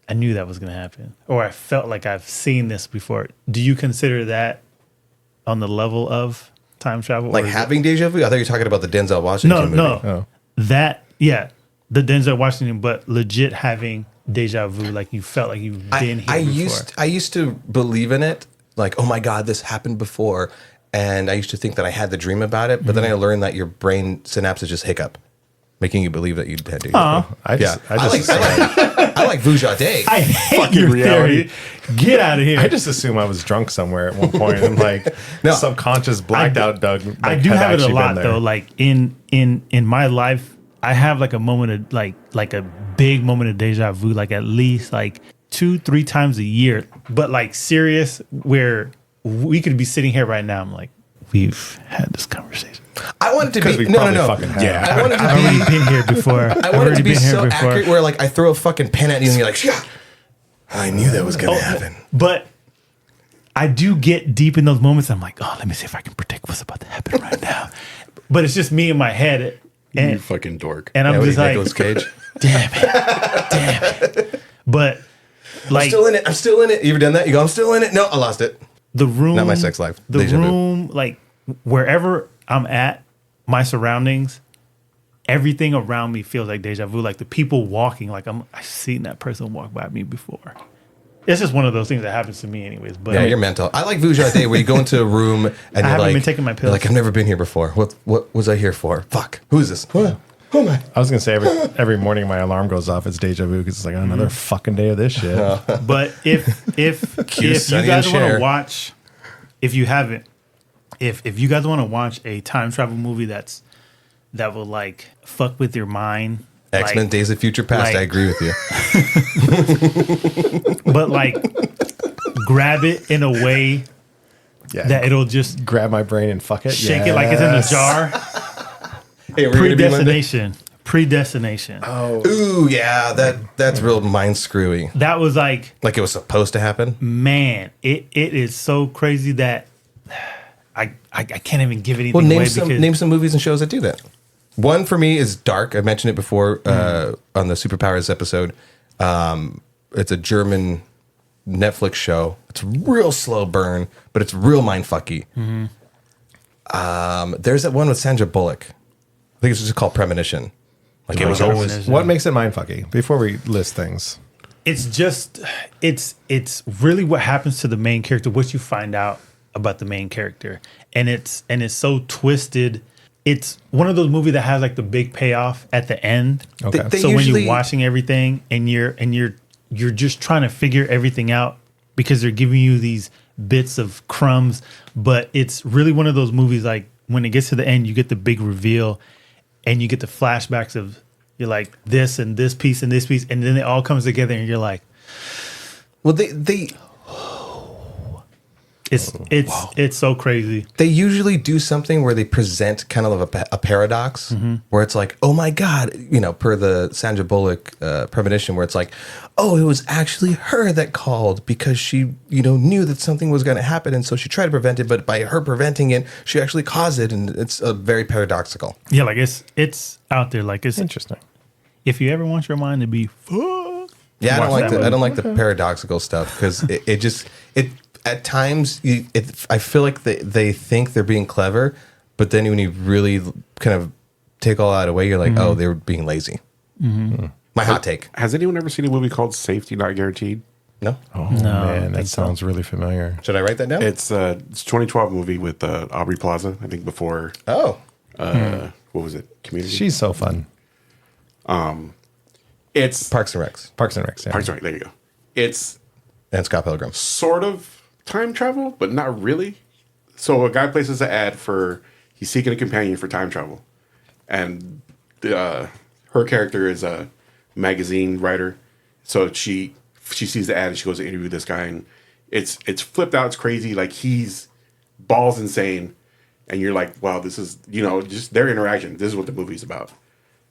I knew that was going to happen, or I felt like I've seen this before. Do you consider that on the level of time travel, like having deja vu? I thought you were talking about the Denzel Washington movie. Oh. That, yeah, the Denzel Washington, but legit having deja vu, like you felt like you've been here before. I used to believe in it, like, oh my God, this happened before. And I used to think that I had the dream about it, but then I learned that your brain synapses just hiccup, making you believe that you had deja vu. I like Vuja Day. I hate Fucking your reality. theory. Get out of here. I just assume I was drunk somewhere at one point and like subconscious blacked out Doug. Like, I do had have it a actually lot been there. though. Like in my life, I have like a moment of like a big moment of deja vu, like at least like 2-3 times a year, but like serious, where we could be sitting here right now. I'm like, we've had this conversation. I want it to Because be we no. probably fucking have. Yeah. I want it to I've be. already been here before. I want it to be so accurate where like I throw a fucking pen at you and you're like, yeah, I knew that was gonna happen. But I do get deep in those moments. I'm like, oh, let me see if I can predict what's about to happen right now. But it's just me in my head, You and fucking dork. I'm Yeah, just like, Nicolas Cage. damn it. But like I'm still in it. You ever done that? You go, I'm still in it. No, I lost it. the room, Not my sex life. the Deja vu. room, like wherever I'm at, my surroundings, everything around me feels like deja vu. Like the people walking, like I've seen that person walk by me before. It's just one of those things that happens to me, anyways. But Yeah, you're mental. I like Vuja Day where you go into a room and you're haven't like, been taking my pills. you're like, I've never been here before. What was I here for? Fuck. Who is this? Who am I? I was gonna say every morning my alarm goes off. It's deja vu because it's like another fucking day of this shit. But if you Sonny guys and want Cher. to watch, if you haven't, if you guys want to watch a time travel movie that will like fuck with your mind, X-Men like, Days of Future Past. like- I agree with you. but like grab it in a way Yeah, that it'll just grab my brain and fuck it. shake it like it's in a Yes. jar. Hey, we're gonna be Monday. Predestination. Ooh, yeah, that's real mind screwy. That was like, Like it was supposed to happen. man, it is so crazy that I can't even give anything Well, away name some movies and shows that do that. One for me is Dark. I mentioned it before on the Superpowers episode. It's a German Netflix show. It's a real slow burn, but it's real mindfucky. There's that one with Sandra Bullock. I think it's just called Premonition. Like it was always. Premonition. What makes it mindfucky? Before we list things, It's just it's really what happens to the main character, what you find out about the main character, and it's so twisted. It's one of those movies that has like the big payoff at the end. Okay. They So when usually- you're watching everything and you're just trying to figure everything out because they're giving you these bits of crumbs, but it's really one of those movies like when it gets to the end, you get the big reveal and you get the flashbacks of you're like this and this piece and this piece, and then it all comes together and you're like, Well, they it's so crazy. they usually do something where they present kind of a paradox where it's like, oh my God, per the Sandra Bullock premonition, where it's like, oh, it was actually her that called because she, knew that something was going to happen. And so she tried to prevent it, but by her preventing it, she actually caused it. And it's very paradoxical. Yeah, like it's out there. Like it's interesting. if you ever want your mind to be fucked, Yeah, watch that I movie. don't like the paradoxical stuff because it at times I feel like they think they're being clever, but then when you really kind of take all that away, you're like, oh, they were being lazy. My hot take. Has anyone ever seen a movie called Safety Not Guaranteed? No, Oh No, I man, don't that think so. sounds really familiar. should I write that down? It's 2012 movie with Aubrey Plaza. I think before Oh, what was it? Community. She's so fun. It's Parks and Recs Parks and Rec. Yeah. Parks and Rec, there you go. It's and Scott Pilgrim. sort of time travel, but not really. so a guy places an ad for he's seeking a companion for time travel, and her character is a magazine writer. So she sees the ad and she goes to interview this guy, and it's flipped out. It's crazy. Like he's balls insane, and you're like, wow, this is just their interaction. This is what the movie's about.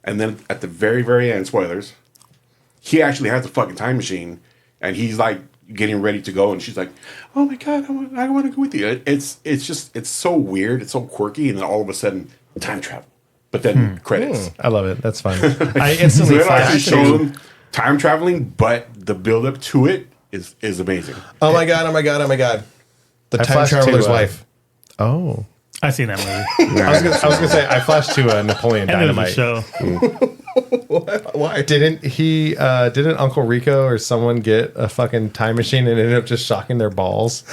And then at the very, very end, spoilers, he actually has a fucking time machine, and he's like getting ready to go, and she's like, "Oh my god, I want to go with you." It's so weird, it's so quirky, and then all of a sudden, time travel. But then credits. I love it. That's fun. I instantly So they actually flashed show to. them time traveling, but the build up to it is amazing. Oh my god! Oh my god! Oh my god! The I time flashed traveler's to, wife. Oh, I seen that movie. I was gonna say I flashed to Napoleon And there's a Dynamite. show. Why? Didn't Uncle Rico or someone get a fucking time machine and ended up just shocking their balls?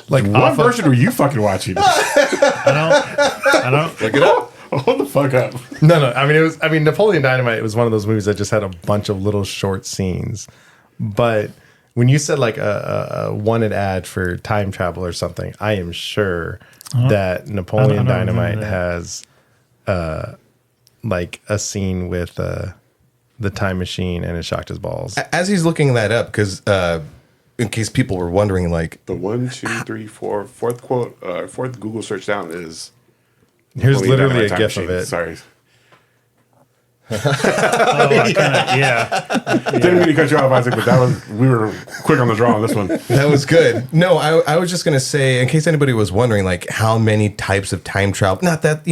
Like What version were you fucking watching? I don't. Look it up. Hold the fuck up. No. I mean, Napoleon Dynamite was one of those movies that just had a bunch of little short scenes. But when you said like a wanted ad for time travel or something, I am sure that Napoleon I don't Dynamite remember has like a scene with the time machine and it shocked his balls. As he's looking that up, because in case people were wondering, like, The 1, 2, 3, 4, fourth quote, fourth Google search down is. Here's Napoleon literally a Dynamite gif time of machine. it. Sorry. Yeah. Didn't mean to cut you off, Isaac, but we were quick on the draw on this one. that was good. No, I was just gonna say, in case anybody was wondering, like, how many types of time travel? Not that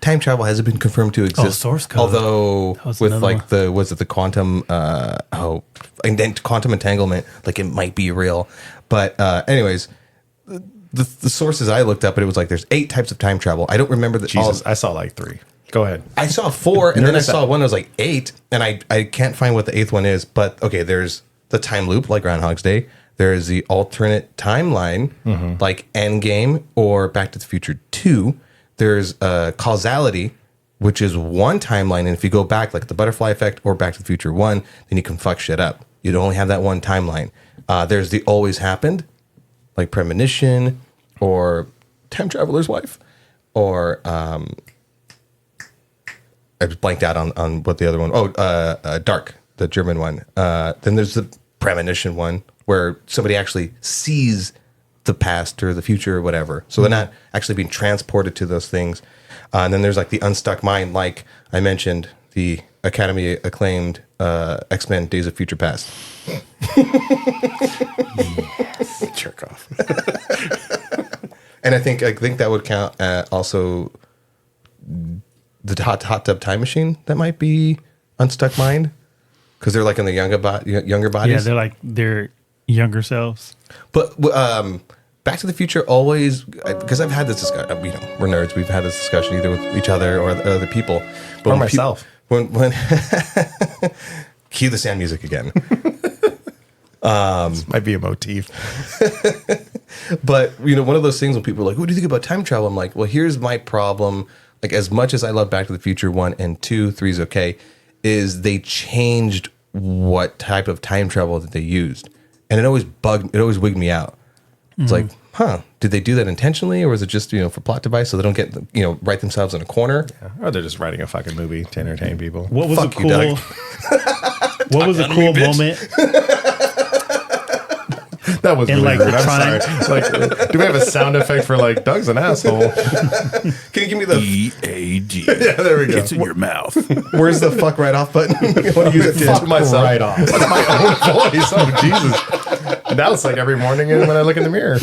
time travel hasn't been confirmed to exist. Source code. Although That was with another like the quantum and then quantum entanglement, like it might be real. But anyways. The sources I looked up, and it was like there's 8 types of time travel. I don't remember Jesus, I saw like 3. Go ahead. I saw 4, and then I Notice saw that. one that was like 8, and I can't find what the 8th one is. But okay, there's the time loop, like Groundhog's Day. There is the alternate timeline, like Endgame or Back to the Future 2. There's causality, which is one timeline, and if you go back, like the Butterfly Effect or Back to the Future 1, then you can fuck shit up. You'd only have that one timeline. There's the Always Happened, like Premonition or Time Traveler's Wife, or I just blanked out on what the other one. Dark, the German one. Then there's the Premonition one, where somebody actually sees the past or the future or whatever. So they're not actually being transported to those things. And then there's like the Unstuck Mind, like I mentioned, the Academy acclaimed X-Men Days of Future Past. Jerk off. And I think that would count also the hot tub time machine. That might be Unstuck Mind, because they're like in the younger bodies. Yeah, they're like their younger selves. But Back to the Future always, because I've had this discussion. We're nerds. We've had this discussion either with each other or other people. But Or when myself. When cue the sound music again. This might be a motif. But one of those things when people are like, "What do you think about time travel?" I'm like, "Well, here's my problem. Like, as much as I love Back to the Future 1 and 2, 3 is okay, is they changed what type of time travel that they used, and it always wigged me out. It's like, did they do that intentionally, or was it just for plot device so they don't get write themselves in a corner? Or they're just writing a fucking movie to entertain people. What was Fuck a you, cool? Doug. What was a on cool me, bitch. moment? That was And, really like, weird. I'm trying- sorry. Like, do we have a sound effect for like Doug's an asshole? Can you give me the EAD. Yeah, there we go. It's in your mouth. where's the fuck right off button? I want to use it Fuck to myself right off. That's my own voice. Oh Jesus! Now it's like every morning when I look in the mirror.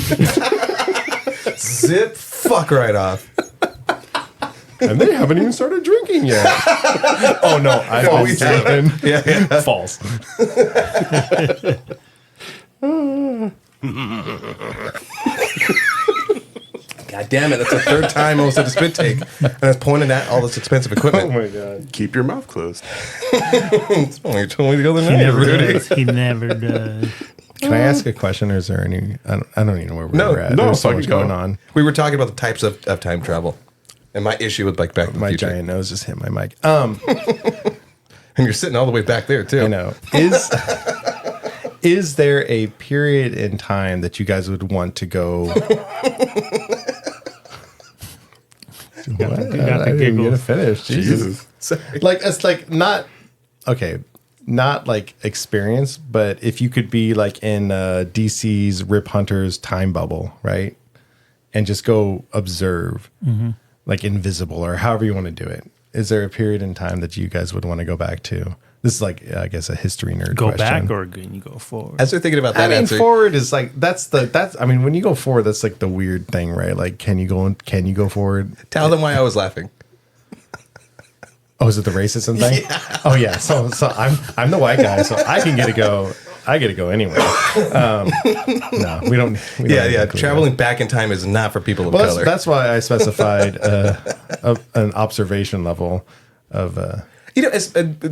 zip fuck right off. And they haven't even started drinking yet. Oh no, I've No, been we haven't. drinking. Yeah. False. God damn it! That's the third time I almost did a spit take, and I was pointing at all this expensive Oh equipment. my god. Keep your mouth closed. That's what you told me the other He night, never Rudy. does. He never does. Can I ask a question, or is there any? I don't even know where No, we're at. no, There's so fucking much go. going on. We were talking about the types of time travel, and my issue with Back to the My Future. giant nose just hit my mic. And you're sitting all the way back there too. I know. Is there a period in time that you guys would want to go? What? got the I didn't get to giggles. finish. Jesus. Like it's like not okay, not like experience, but if you could be like in DC's Rip Hunter's time bubble, right, and just go observe, like invisible or however you want to do it. Is there a period in time that you guys would want to go back to? This is like I guess a history nerd. Go question. back or can you go forward? As they're thinking about that I mean, answer, forward is like that's I mean, when you go forward, that's like the weird thing, right? Like, can you go forward? tell them why I was laughing. Oh, is it the racism thing? Yeah. Oh yeah. So I'm the white guy, so I can get to go. I get to go anywhere. No, we don't. Yeah. Traveling back in time is not for people of color. That's why I specified an observation level of. You know,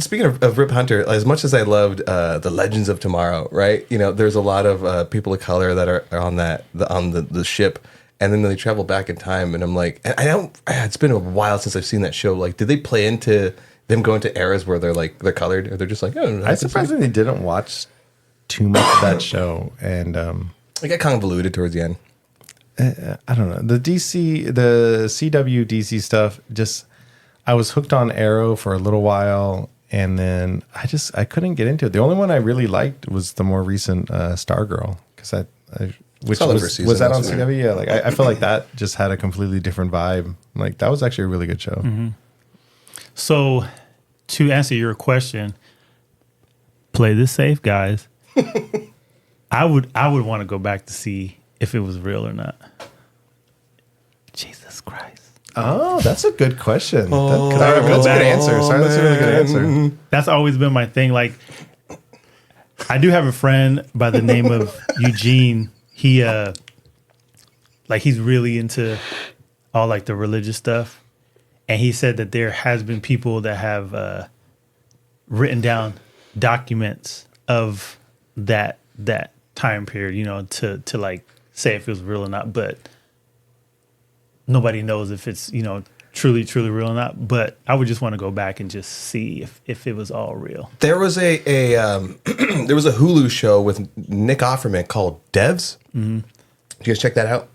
speaking of Rip Hunter, as much as I loved the Legends of Tomorrow, right? You know, there's a lot of people of color that are on the ship, and then they travel back in time, and I'm like, and I don't. It's been a while since I've seen that show. Like, did they play into them going to eras where they're colored, or they're just like, oh, I surprisingly didn't watch too much of that show, and it got convoluted towards the end. I don't know the CW DC stuff. Just I was hooked on Arrow for a little while, and then I couldn't get into it. The only one I really liked was the more recent Stargirl, because which Saw the first season, was that on that's CW? Yeah, like I feel like that just had a completely different vibe. Like that was actually a really good show. So, to answer your question, play this safe, guys. I would want to go back to see if it was real or not. Jesus Christ. Oh, that's a good question. Oh, that's a good answer. Sorry, that's a really good answer. That's always been my thing. Like, I do have a friend by the name of Eugene. He, like, he's really into all like the religious stuff, and he said that there has been people that have written down documents of that time period, you know, to like say if it was real or not, but nobody knows if it's, you know, truly real or not. But I would just want to go back and just see if it was all real. There was a there was a Hulu show with Nick Offerman called Devs. Mm-hmm. Did you guys check that out?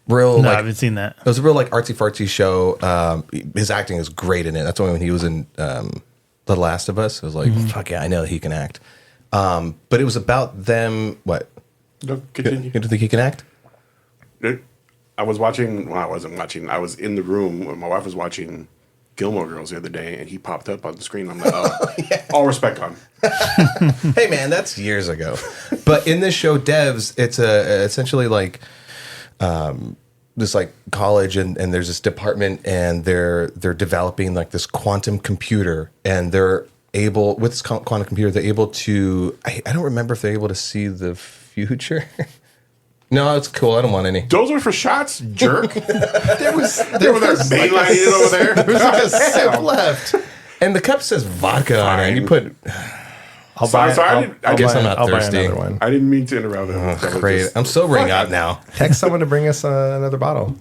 Real, No, like, I haven't seen that. It was a real like artsy fartsy show. His acting is great in it. That's why when he was in The Last of Us, I was like, fuck yeah, I know he can act. But it was about them. What? No, continue. You don't think he can act? I was watching. Well, I wasn't watching. I was in the room when my wife was watching Gilmore Girls the other day, and he popped up on the screen. I'm like, oh, yeah. All respect on. Hey man, that's years ago. But in this show, Devs, it's essentially like this like college, and there's this department, and they're developing like this quantum computer, and they're able with this quantum computer, they're able to. I don't remember if they're able to see the future. No, it's cool. I don't want any. Those were for shots, jerk. there was mainlining it over there. There was like a sip left. And the cup says vodka on it. And you put. I guess I'm not thirsty. Buy another one. I didn't mean to interrupt him. That was Great. just- I'm sobering up now. Text someone to bring us another bottle.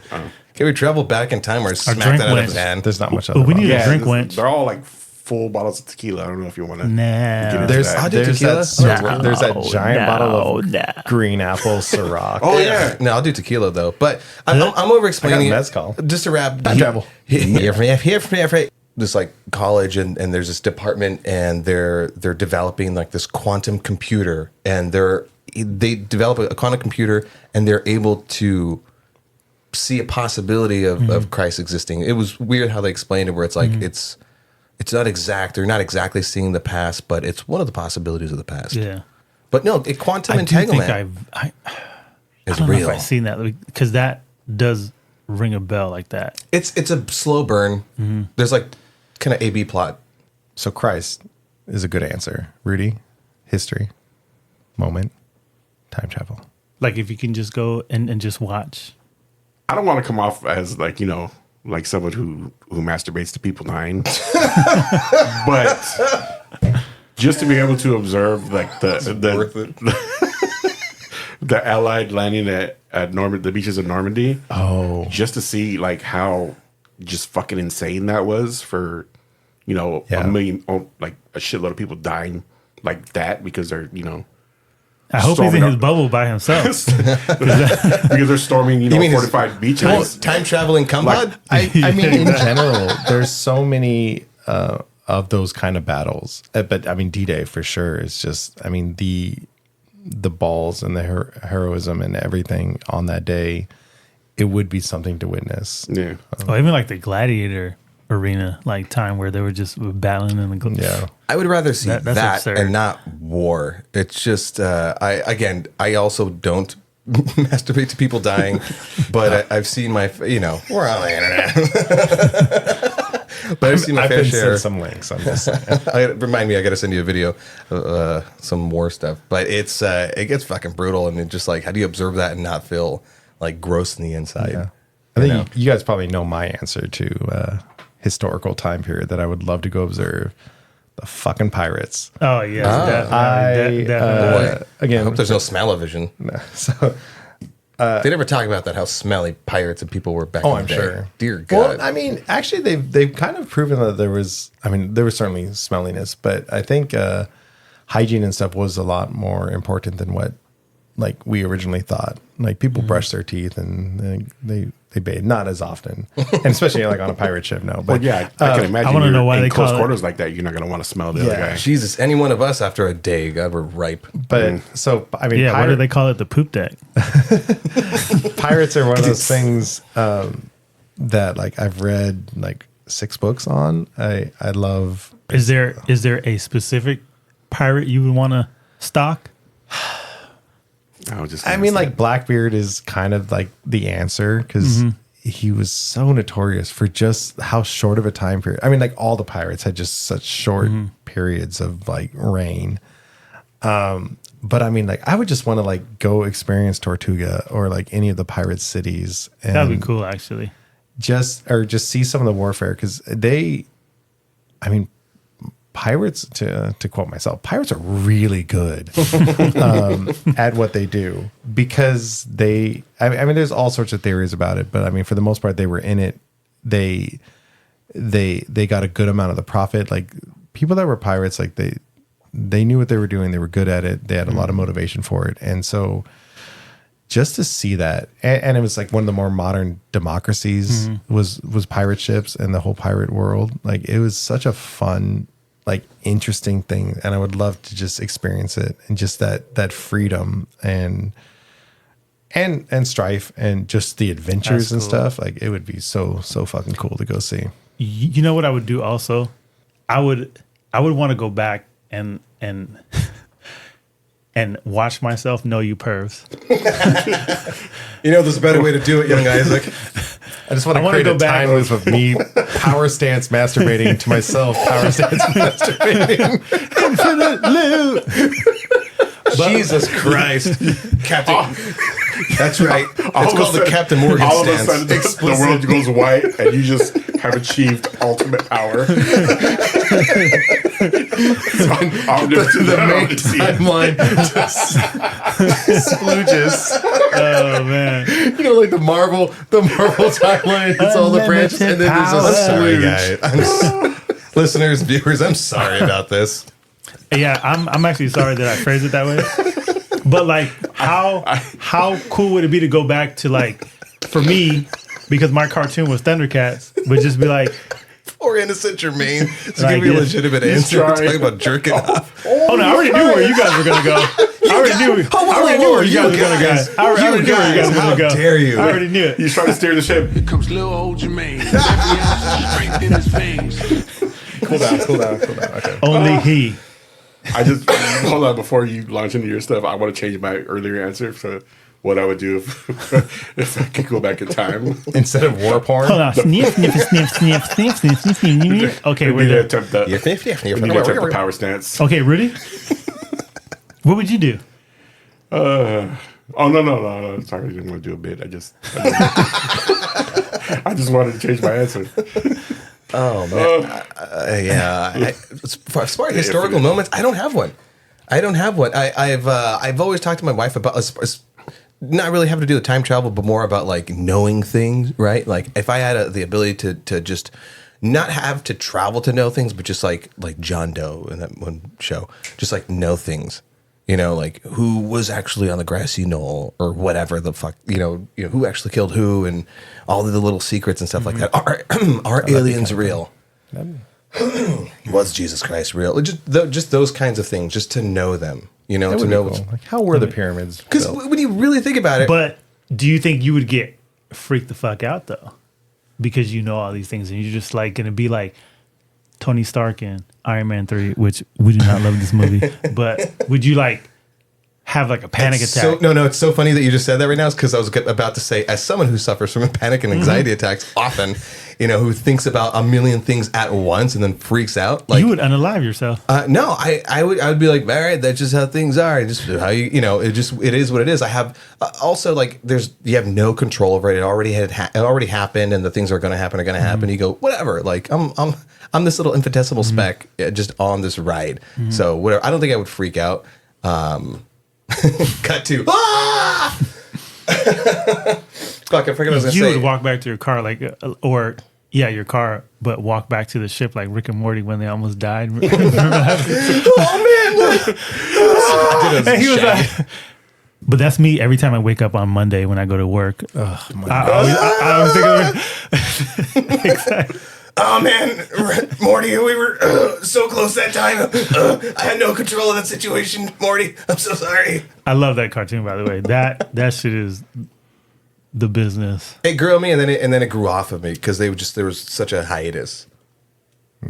Can we travel back in time or smack drink that out of went. his hand? There's not much Oh, other we need bottle. a drink wench. They're all like full bottles of tequila. I don't know if you want to. No. There's I'll do tequila. there's that giant bottle of no. green apple Ciroc. Oh yeah. No, I'll do tequila though. But I'm over explaining. I got mezcal. Just to wrap. travel. This like college, and there's this department, and they're developing like this quantum computer, and they develop a quantum computer, and they're able to see a possibility of Christ existing. It was weird how they explained it, where it's like it's not exact. They're not exactly seeing the past, but it's one of the possibilities of the past. Yeah. But no, quantum I do think entanglement I is don't know real. if I've seen that, because that does ring a bell like that. It's a slow burn. There's like kind of A/B plot. So Christ is a good answer. Rudy, history, moment, time travel. Like if you can just go and just watch. I don't want to come off as like, you know, like someone who masturbates to people dying, but just to be able to observe like the Allied landing at the beaches of Normandy. Oh, Just to see like how just fucking insane that was for, you know, Yeah. like a shitload of people dying like that because they're I hope he's in storming his up- bubble by himself. because they're storming mean his- fortified beaches. Time traveling cumbud? I mean, in general, there's so many of those kind of battles. But I mean, D-Day for sure is just. I mean, the balls and the heroism and everything on that day, it would be something to witness. Yeah. Oh, even like the gladiator arena, like time where they were just battling in the Yeah. I would rather see That's that absurd. and not war. It's just I also don't masturbate to people dying, but I've seen my we're on the internet. But I've seen my I've fair been share. sent some links. I'm just saying. Remind me, I got to send you a video, some war stuff. But it gets fucking brutal, and it's just like, how do you observe that and not feel like gross in the inside? Yeah. I think you guys probably know my answer to historical time period that I would love to go observe. The fucking pirates. Oh yes, definitely. Boy, Again, I hope there's no smell-o-vision. so They never talk about that, how smelly pirates and people were back Oh, in the I'm day. sure. Dear God. well, I mean, actually, they've kind of proven that there was. I mean, there was certainly smelliness, but I think hygiene and stuff was a lot more important than what like we originally thought. Like people brush their teeth and they bathe, not as often, and especially like on a pirate ship. No, but But yeah, I can imagine. I wanna you're know why in they close call it- quarters like that. You're not going to want to smell the Yeah. other guy. Jesus, any one of us after a day, God, we're ripe. but so I mean, Yeah, what do they call it? The poop deck. pirates are one of those things that like I've read like 6 books on. I love. Is there a specific pirate you would want to stock? I was just. I gonna mean, say- like Blackbeard is kind of like the answer because he was so notorious for just how short of a time period. I mean, like all the pirates had just such short periods of like reign. But I mean, like I would just want to like go experience Tortuga or like any of the pirate cities and That'd be cool, actually. just see some of the warfare because pirates, to quote myself, pirates are really good at what they do because I mean, there's all sorts of theories about it, but I mean, for the most part, they were in it. They got a good amount of the profit. Like people that were pirates, like they knew what they were doing. They were good at it. They had a lot of motivation for it. And so just to see that, and it was like one of the more modern democracies was pirate ships and the whole pirate world. Like it was such a fun, like interesting thing. And I would love to just experience it and just that freedom and strife and just the adventures That's and cool. stuff. Like it would be so fucking cool to go see. You know what I would do also? I would want to go back and watch myself know you pervs. There's a better way to do it, young Isaac. I just want to wanna create go a back. time loop of me power stance masturbating to myself, power stance masturbating. Jesus Christ. Captain. That's right. All It's of a called the sudden- Captain Morgan all stance. of a sudden, the world goes white, and you just have achieved ultimate power. The main timeline splooges. Oh man. Like the Marvel timeline. It's all the branches, and then there's a Unlimited sorry power. guy. Listeners, viewers, I'm sorry about this. Yeah, I'm actually sorry that I phrased it that way. But like, how cool would it be to go back to like, for me, because my cartoon was Thundercats, would just be like, Poor innocent Jermaine. To Like give you a this. legitimate He's answer, we're trying. talking about jerking off. oh no, I already knew where you guys were gonna go. I already knew where you guys were gonna go. I already knew where you guys were How gonna go. dare you? I already knew it. He's trying to steer the ship. Here comes little old Jermaine. Every ounce strength in his veins. Cool down. Okay. Only he. I just hold on before you launch into your stuff. I want to change my earlier answer for what I would do if I could go back in time. Instead of war porn. Hold on. Sniff, sniff, sniff, sniff, sniff, sniff, sniff, sniff. Okay, We we're need to there. attempt that. We need to attempt the power stance. Okay, Rudy. What would you do? Oh no! Sorry, I didn't want to do a bit. I just wanted to change my answer. Oh man, yeah. As far as historical moments, I don't have one. I've always talked to my wife about not really having to do with time travel, but more about like knowing things, right? Like if I had the ability to just not have to travel to know things, but just like John Doe in that one show, just like know things. You know, like who was actually on the grassy knoll or whatever the fuck, you know, who actually killed who and all of the little secrets and stuff like that. Are aliens real? Was Jesus Christ real? Just those kinds of things, just to know them, you know, to know. Cool. Like, how were the pyramids? Because when you really think about it. But do you think you would get freaked the fuck out though? Because you know all these things and you're just like going to be like Tony Stark in Iron Man 3, which we do not love this movie, but would you like have like a panic attack? No, it's so funny that you just said that right now, because I was about to say, as someone who suffers from panic and anxiety attacks often, you know, who thinks about a million things at once and then freaks out. Like, you would unalive yourself. No, I would be like, all right, that's just how things are. Just how you know, it is what it is. I have also like you have no control over it. It already happened, and the things are going to happen. You go, whatever. Like I'm this little infinitesimal speck just on this ride. So whatever. I don't think I would freak out. Cut to fuck, I forgot what I was gonna you say. would walk back to your car your car, but walk back to the ship like Rick and Morty when they almost died. Oh man! And he was like, but that's me every time I wake up on Monday when I go to work. I always think of exactly. Oh man, Morty, we were so close that time. I had no control of that situation, Morty. I'm so sorry. I love that cartoon, by the way. That shit is the business. It grew on me, and then it grew off of me because there was such a hiatus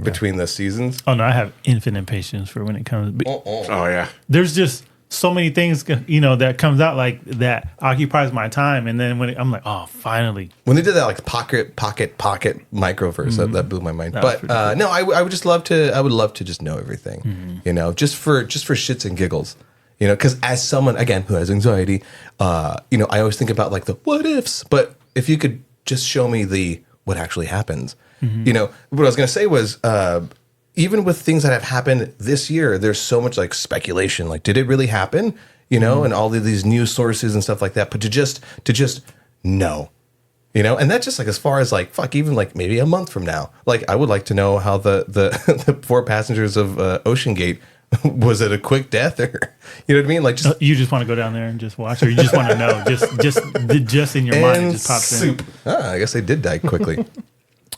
between the seasons. Oh no, I have infinite patience for when it comes. Oh yeah. There's just so many things, you know, that comes out like that occupies my time, and then when I'm like, oh, finally. When they did that like pocket microverse, that blew my mind. But no, I would just love to. I would love to just know everything, you know, just for shits and giggles, you know, because as someone again who has anxiety, you know, I always think about like the what ifs. But if you could just show me the what actually happens, you know, what I was gonna say was. Even with things that have happened this year, there's so much like speculation. Like, did it really happen? You know, and all of these news sources and stuff like that. But to just know, you know, and that's just like as far as like fuck, even like maybe a month from now. Like, I would like to know how the the 4 passengers of Ocean Gate was it a quick death or you know what I mean? Like, just you just want to go down there and just watch, or you just want to know, just in your mind, it just pops soup. in. I guess they did die quickly.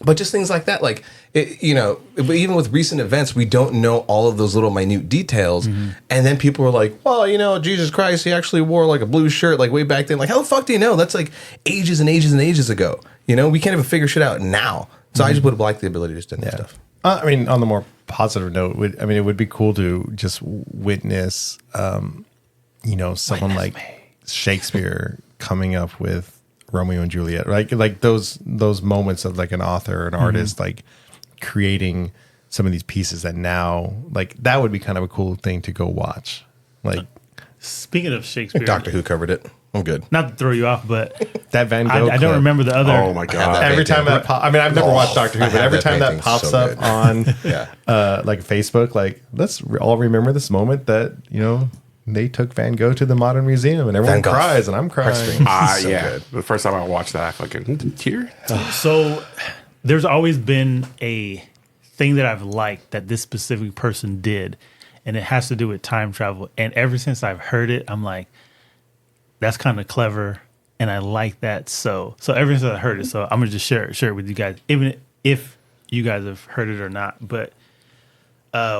But just things like that, like, you know, but even with recent events, we don't know all of those little minute details. And then people were like, well, you know, Jesus Christ, he actually wore like a blue shirt like way back then. Like, how the fuck do you know? That's like ages and ages and ages ago. You know, we can't even figure shit out now. So I just would like the ability to just to know stuff. I mean, on the more positive note, it would be cool to just witness, you know, someone like Shakespeare coming up with Romeo and Juliet, like those moments of like an author, an artist, like creating some of these pieces that now, like that would be kind of a cool thing to go watch. Like, speaking of Shakespeare, Doctor Who covered it. I'm good. Not to throw you off, but that Van Gogh. I don't remember the other. Oh my god! Every time that I've never watched Doctor Who, but every time that pops so up on like Facebook, like let's all remember this moment that, you know, they took Van Gogh to the Modern Museum and everyone cries and I'm crying. So yeah. good. The first time I watched that, I fucking tear. So there's always been a thing that I've liked that this specific person did, and it has to do with time travel. And ever since I've heard it, I'm like, that's kind of clever, and I like that. So ever since I heard it, so I'm gonna just share it with you guys, even if you guys have heard it or not. But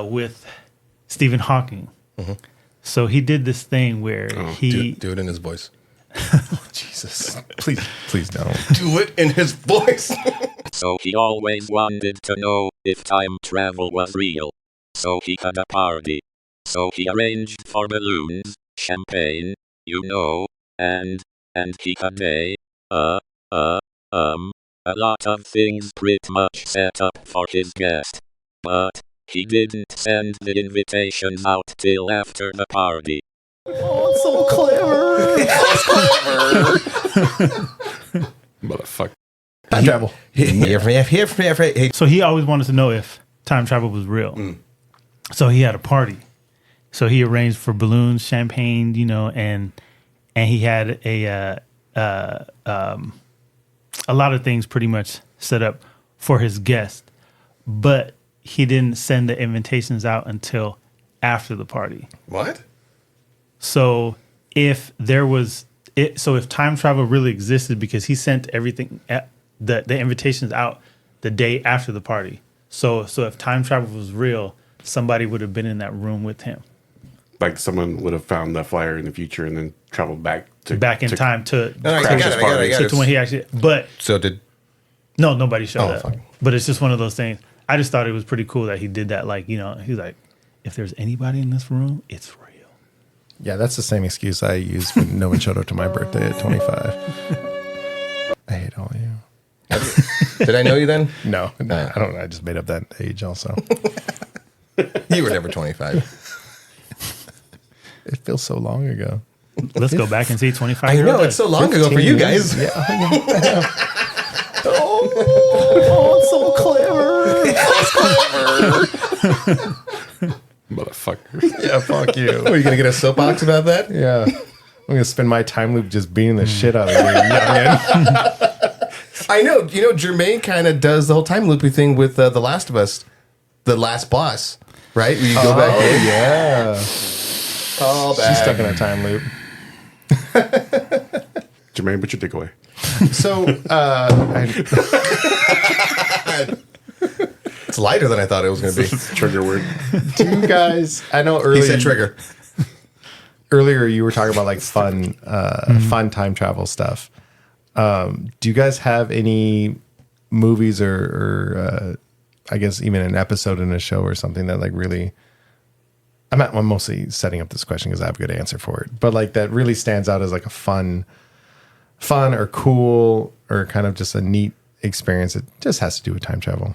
with Stephen Hawking. So he did this thing where do it in his voice. Oh, Jesus, please don't do it in his voice. So he always wanted to know if time travel was real. So he had a party. So he arranged for balloons, champagne, you know, and he had a lot of things pretty much set up for his guest. But he didn't send the invitations out till after the party. Oh, it's so clever. Motherfucker. Time travel. So he always wanted to know if time travel was real. So he had a party. So he arranged for balloons, champagne, you know, and he had a lot of things pretty much set up for his guest. but he didn't send the invitations out until after the party. What? So if there was it, so if time travel really existed, because he sent everything the invitations out the day after the party. So if time travel was real, somebody would have been in that room with him. Like someone would have found that flyer in the future and then traveled back in time to No, I got it. to when he actually. But So did no, nobody showed Oh, up. fuck. But it's just one of those things. I just thought it was pretty cool that he did that. Like, you know, he's like, if there's anybody in this room, it's real. Yeah, that's the same excuse I used when no one showed up to my birthday at 25. I hate all of you. did I know you then? No, I don't. I just made up that age also. You were never 25. It feels so long ago. Let's go back and see 25. I know it's so long ago for you 15 guys. years. Yeah. Motherfucker. Yeah, fuck you. Are you gonna get a soapbox about that? Yeah. I'm gonna spend my time loop just beating the shit out of you, youngin. I know. You know, Jermaine kind of does the whole time loopy thing with The Last of Us, the last boss, right? Where you go back in. Yeah. Oh, She's stuck in a time loop. Jermaine, put your dick away. So, It's lighter than I thought it was going to be. Trigger word. do you guys? I know He earlier. said trigger. Earlier, you were talking about like fun time travel stuff. Do you guys have any movies or I guess even an episode in a show or something that like really? I'm mostly setting up this question because I have a good answer for it, but like that really stands out as like a fun or cool or kind of just a neat experience. It just has to do with time travel.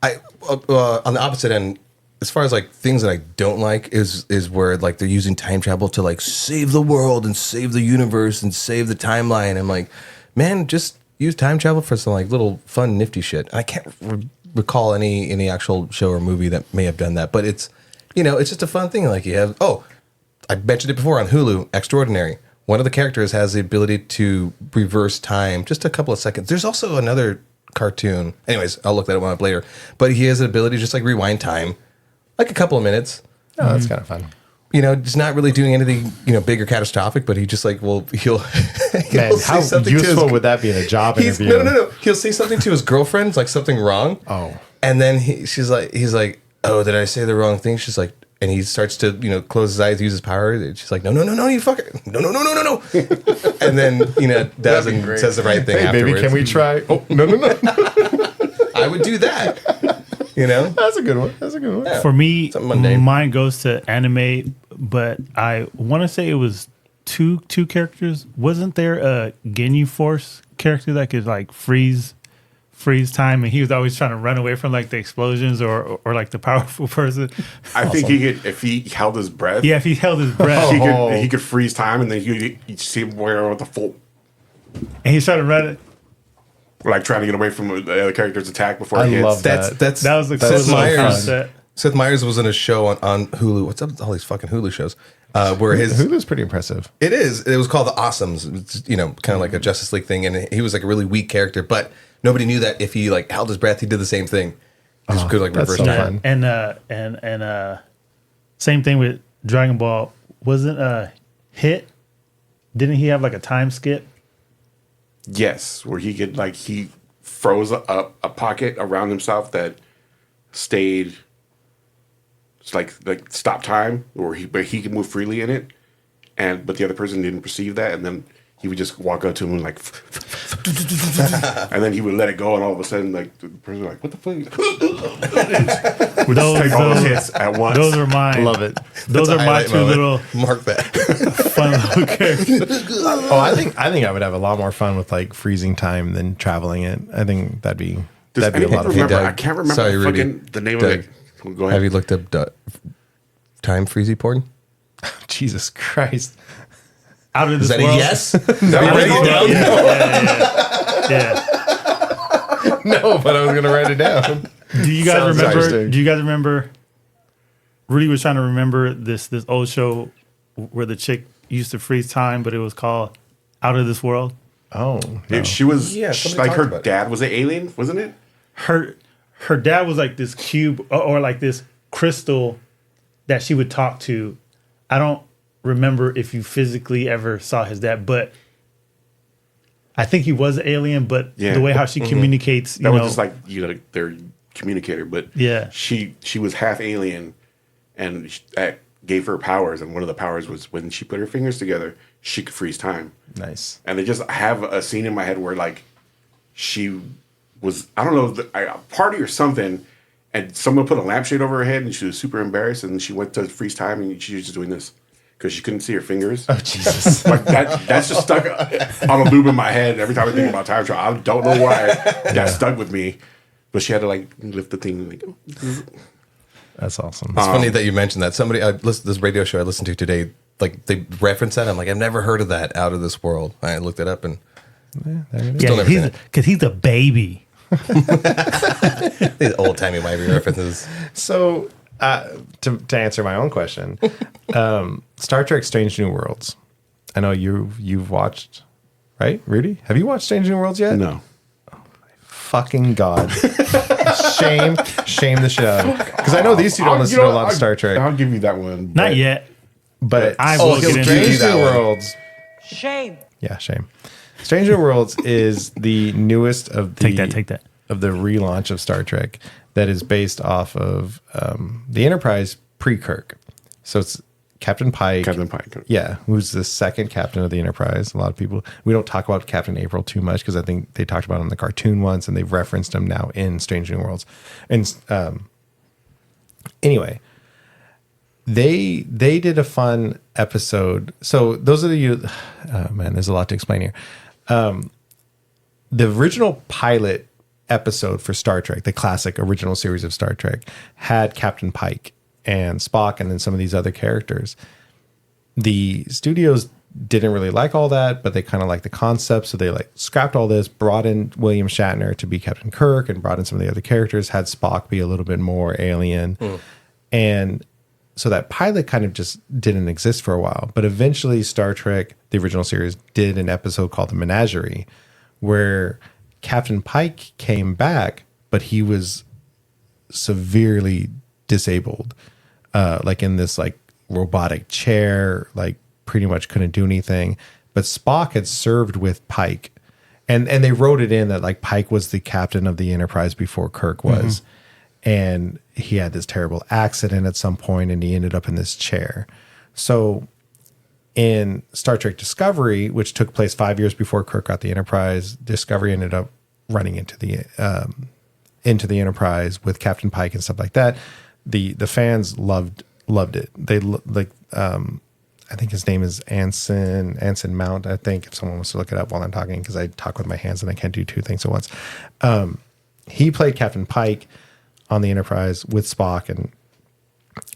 I on the opposite end, as far as like things that I don't like is where like they're using time travel to like save the world and save the universe and save the timeline. I'm like, man, just use time travel for some like little fun nifty shit. And I can't recall any actual show or movie that may have done that, but it's, you know, it's just a fun thing. Like you have, I mentioned it before on Hulu, Extraordinary. One of the characters has the ability to reverse time just a couple of seconds. There's also another cartoon. Anyways, I'll look that one up later. But he has the ability to just like rewind time, like a couple of minutes. Oh, that's kind of fun. You know, just not really doing anything, you know, big or catastrophic, but he just like, well, he'll Man, say how something to useful his, would that be in a job he's, interview? No. He'll say something to his girlfriend, like something wrong. Oh. And then he's like, oh, did I say the wrong thing? She's like, and he starts to, you know, close his eyes, use his power. And she's like, no, you fucker. No. And then, you know, does and says the right thing Hey, afterwards. baby, can we try? Oh, no. I would do that. You know? That's a good one. Yeah. For me, Something mundane. mine goes to anime, but I want to say it was two characters. Wasn't there a Ginyu Force character that could like freeze time, and he was always trying to run away from like the explosions or like the powerful person? I think he could, if he held his breath. Yeah, if he held his breath, He could freeze time, and then you'd see him wear with the full, and he's trying to run it. like trying to get away from the other character's attack before I he hits. love That That was the Seth coolest little Meyers. concept. Seth Meyers was in a show on Hulu. What's up with all these fucking Hulu shows? Where his Hulu's pretty impressive. It is. It was called The Awesomes. It's, you know, kind of like a Justice League thing, and he was like a really weak character, but nobody knew that if he like held his breath, he did the same thing. He just could like that's reverse so time. fun. And same thing with Dragon Ball. Wasn't Hit? Didn't he have like a time skip? Yes, where he could he froze a pocket around himself that stayed like stop time, or he could move freely in it, but the other person didn't perceive that, and then he would just walk up to him and and then he would let it go, and all of a sudden the person like, what the fuck? Take all those hits at once. Those are mine. Love it. Those are my Highlight two moment. little Mark that. fun little characters. Oh, I think I would have a lot more fun with like freezing time than traveling it. I think that'd be Does a anyone lot of remember? fun. Doug. I can't remember Sorry, Rudy. the name Doug. of it. Go ahead. Have you looked up time freezy porn? Jesus Christ. Out of Is this that a world. yes? Out of this world. Yeah. No, but I was gonna write it down. Do you guys Sounds remember? interesting. Do you guys remember? Rudy was trying to remember this old show where the chick used to freeze time, but it was called Out of This World. Oh, She was Yeah, somebody like talked her about it. dad was an alien, wasn't it? Her her dad was like this cube or like this crystal that she would talk to. I don't remember if you physically ever saw his dad, but I think he was an alien. But Yeah. the way how she communicates, That was just like their communicator, but Yeah. she was half alien, and that gave her powers. And one of the powers was when she put her fingers together, she could freeze time. Nice. And I just have a scene in my head where like she was, I don't know, a party or something, and someone put a lampshade over her head, and she was super embarrassed, and she went to freeze time, and she was just doing this because she couldn't see her fingers. Oh, Jesus. Like that's just stuck on a loop in my head every time I think about time travel. I don't know why that stuck with me, but she had to like lift the thing. Like, That's awesome. It's funny that you mentioned that. Somebody, this radio show I listened to today, like they referenced that. I'm like, I've never heard of that, Out of This World. I looked it up and still never seen it. because he's a baby. These old timey wifey references. So, to answer my own question, Star Trek: Strange New Worlds. I know you've watched, right, Rudy? Have you watched Strange New Worlds yet? no. Fucking God. shame the shit out of me. Because I know these two don't listen to a lot of Star Trek. I'll give you that one. Not yet. But I will get into Strange that New one. Worlds. Shame. Yeah, shame. Strange New Worlds is the newest of the Take that. of the relaunch of Star Trek that is based off of the Enterprise pre-Kirk. So it's Captain Pike. Captain Pike. Yeah, who's the second captain of the Enterprise. A lot of people, we don't talk about Captain April too much because I think they talked about him in the cartoon once and they've referenced him now in Strange New Worlds. And anyway, they did a fun episode. So those of you, oh man, there's a lot to explain here. The original pilot episode for Star Trek, the classic original series of Star Trek, had Captain Pike and Spock and then some of these other characters. The studios didn't really like all that, but they kind of liked the concept. So they like scrapped all this, brought in William Shatner to be Captain Kirk and brought in some of the other characters, had Spock be a little bit more alien. And so that pilot kind of just didn't exist for a while. But eventually Star Trek, the original series, did an episode called The Menagerie, where Captain Pike came back, but he was severely disabled, like in this like robotic chair, like pretty much couldn't do anything. But Spock had served with Pike, and they wrote it in that like Pike was the captain of the Enterprise before Kirk was, and he had this terrible accident at some point, and he ended up in this chair. So in Star Trek Discovery, which took place 5 years before Kirk got the Enterprise, Discovery ended up running into the Enterprise with Captain Pike and stuff like that. The fans loved it. They like I think his name is Anson Mount. I think if someone wants to look it up while I'm talking, because I talk with my hands and I can't do two things at once. He played Captain Pike on the Enterprise with Spock,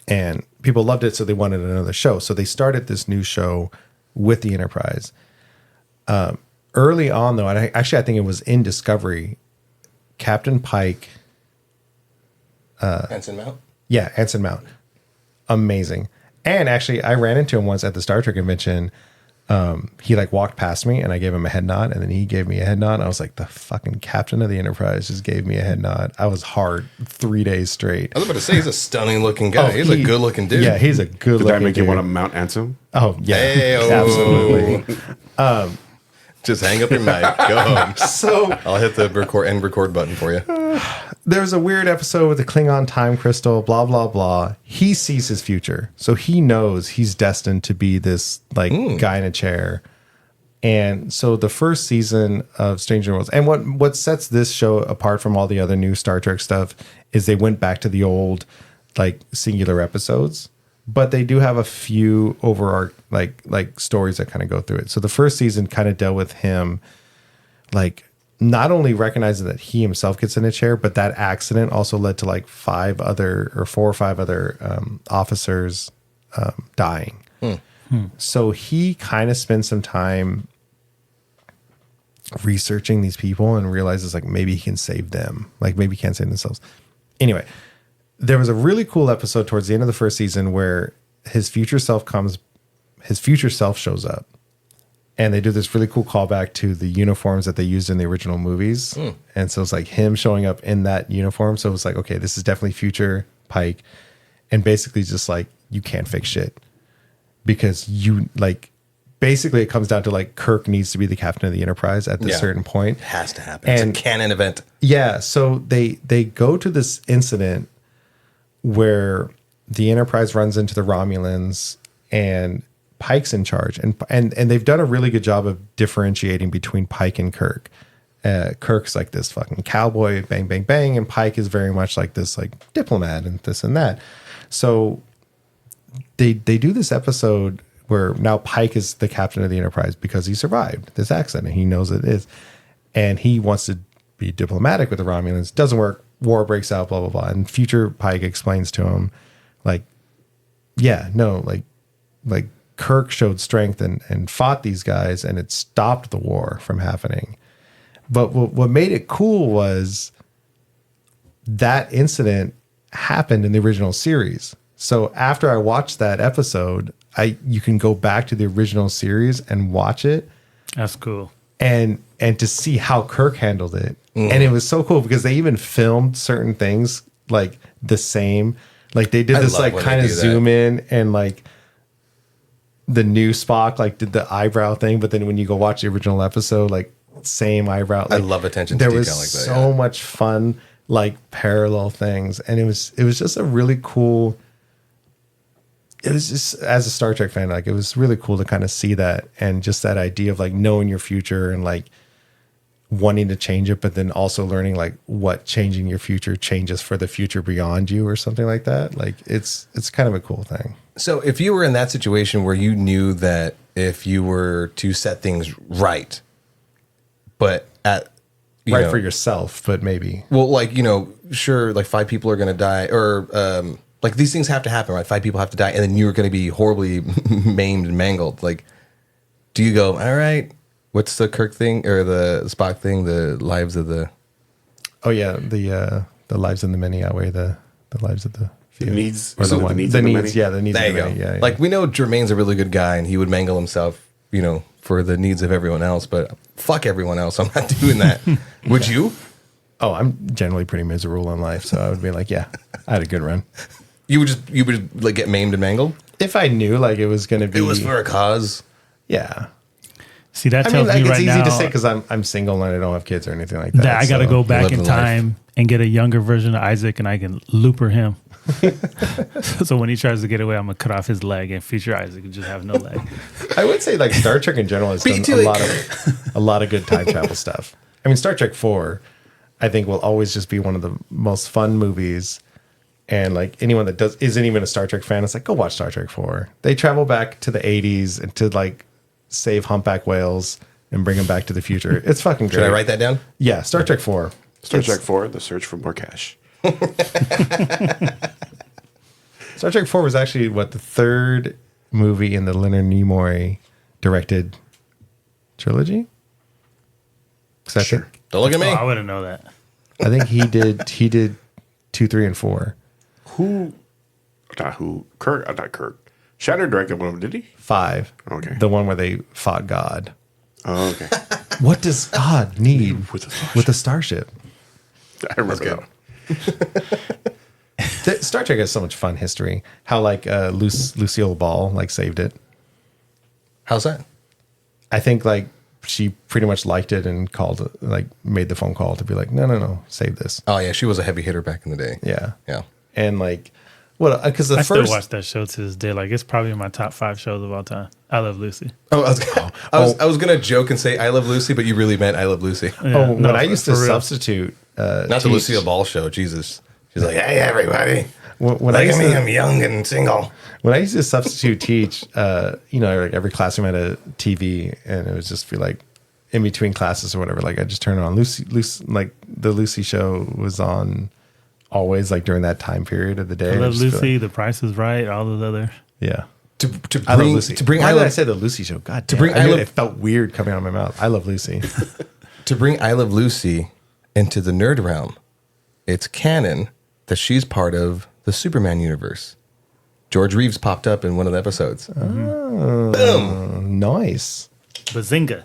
and people loved it, so they wanted another show. So they started this new show with the Enterprise. Early on, though, and I think it was in Discovery, Captain Pike. Anson Mount. Yeah, Anson Mount. Amazing. And actually, I ran into him once at the Star Trek convention. He like walked past me and I gave him a head nod, and then he gave me a head nod. I was like, the fucking captain of the Enterprise just gave me a head nod. I was hard 3 days straight. I was about to say, he's a stunning looking guy. He's a good looking dude. Yeah, he's a good looking Did that make dude. you want to mount Ansem? Oh, yeah. Hey-o. Absolutely. Just hang up your mic. Go home. So I'll hit the record button for you. there's a weird episode with the Klingon time crystal, blah, blah, blah. He sees his future. So he knows he's destined to be this like guy in a chair. And so the first season of Strange New Worlds, and what sets this show apart from all the other new Star Trek stuff is they went back to the old like singular episodes, but they do have a few like stories that kind of go through it. So the first season kind of dealt with him like not only recognizing that he himself gets in a chair, but that accident also led to like 4 or 5 other officers dying. So he kind of spends some time researching these people and realizes like maybe he can save them. Like maybe he can't save themselves. Anyway, there was a really cool episode towards the end of the first season where his future self shows up, And they do this really cool callback to the uniforms that they used in the original movies. And so it's like him showing up in that uniform. So it's like, okay, this is definitely future Pike. And basically just like, you can't fix shit. Because you like, basically it comes down to like Kirk needs to be the captain of the Enterprise at this certain point. It has to happen. It's a canon event. Yeah. So they go to this incident where the Enterprise runs into the Romulans and Pike's in charge, and they've done a really good job of differentiating between Pike and Kirk. Kirk's like this fucking cowboy, bang, bang, bang, and Pike is very much like this like diplomat and this and that. So they do this episode where now Pike is the captain of the Enterprise because he survived this accident and he knows it is, and he wants to be diplomatic with the Romulans. Doesn't work. War breaks out. Blah blah blah. And future Pike explains to him, like, yeah, no, like. Kirk showed strength and fought these guys, and it stopped the war from happening. But what made it cool was that incident happened in the original series. So after I watched that episode, you can go back to the original series and watch it. That's cool. And to see how Kirk handled it. And it was so cool because they even filmed certain things like the same. Like they did this like kind of zoom in and like the new Spock like did the eyebrow thing, but then when you go watch the original episode, like same eyebrow. Like, I love attention to detail like that. There was so much fun, like parallel things, and it was just a really cool. It was just, as a Star Trek fan, like it was really cool to kind of see that, and just that idea of like knowing your future and like wanting to change it, but then also learning like what changing your future changes for the future beyond you or something like that. Like it's kind of a cool thing. So if you were in that situation where you knew that if you were to set things right, but at right for yourself, but maybe, well, like, sure, like 5 people are going to die, or like these things have to happen, right? 5 people have to die, and then you're going to be horribly maimed and mangled. Like, do you go, all right, what's the Kirk thing or the Spock thing? The lives of the, oh yeah, the lives of the many outweigh the lives of the few. The needs, or the one. The needs, yeah, the needs. There of you the go. many. Yeah, like we know Jermaine's a really good guy, and he would mangle himself, for the needs of everyone else. But fuck everyone else, I'm not doing that. Would you? Oh, I'm generally pretty miserable in life, so I would be like, yeah, I had a good run. You would like get maimed and mangled if I knew like it was going to be. It was for a cause. Yeah. See, that tells me it's right easy now to say because I'm single and I don't have kids or anything like that. That I got to go back in live time and get a younger version of Isaac, and I can looper him. So when he tries to get away, I'm gonna cut off his leg and feature Isaac and just have no leg. I would say like Star Trek in general has done a lot of good time travel stuff. I mean, Star Trek 4, I think will always just be one of the most fun movies. And like anyone that isn't even a Star Trek fan, it's like, go watch Star Trek 4. They travel back to the 80s and to like save humpback whales and bring them back to the future. It's fucking great. Should I write that down? Yeah, Star Trek 4. Star Trek 4, The Search for More Cash. Star Trek 4 was actually the third movie in the Leonard Nimoy directed trilogy. Sure. Don't look at me. Oh, I wouldn't know that. I think he did 2, 3, and 4. Not Kirk. Shatner directed one of them, did he? 5. Okay. The one where they fought God. Oh, okay. What does God need with a starship? I remember that. Star Trek has so much fun history. How like Lucille Ball like saved it. How's that? I think like she pretty much liked it and made the phone call to be like, no, save this. Oh yeah, she was a heavy hitter back in the day. Yeah. Yeah. And like, because I still watch that show to this day. Like it's probably in my top 5 shows of all time. I Love Lucy. Oh, I was gonna joke and say I Love Lucy, but you really meant I Love Lucy. Yeah, when I used to substitute, not the Lucille Ball show. Jesus, she's like, hey everybody, when I'm young and single. When I used to substitute teach, like every classroom had a TV, and it would just be like in between classes or whatever. Like I just turn it on. Lucy, like the Lucy show was on always like during that time period of the day. I Love Lucy, The Price is Right, all those other. Yeah. I Love Lucy. Why did I say the Lucy show? God damn. It felt weird coming out of my mouth. I Love Lucy. To bring I Love Lucy into the nerd realm, it's canon that she's part of the Superman universe. George Reeves popped up in one of the episodes. Oh, boom! Nice. Bazinga.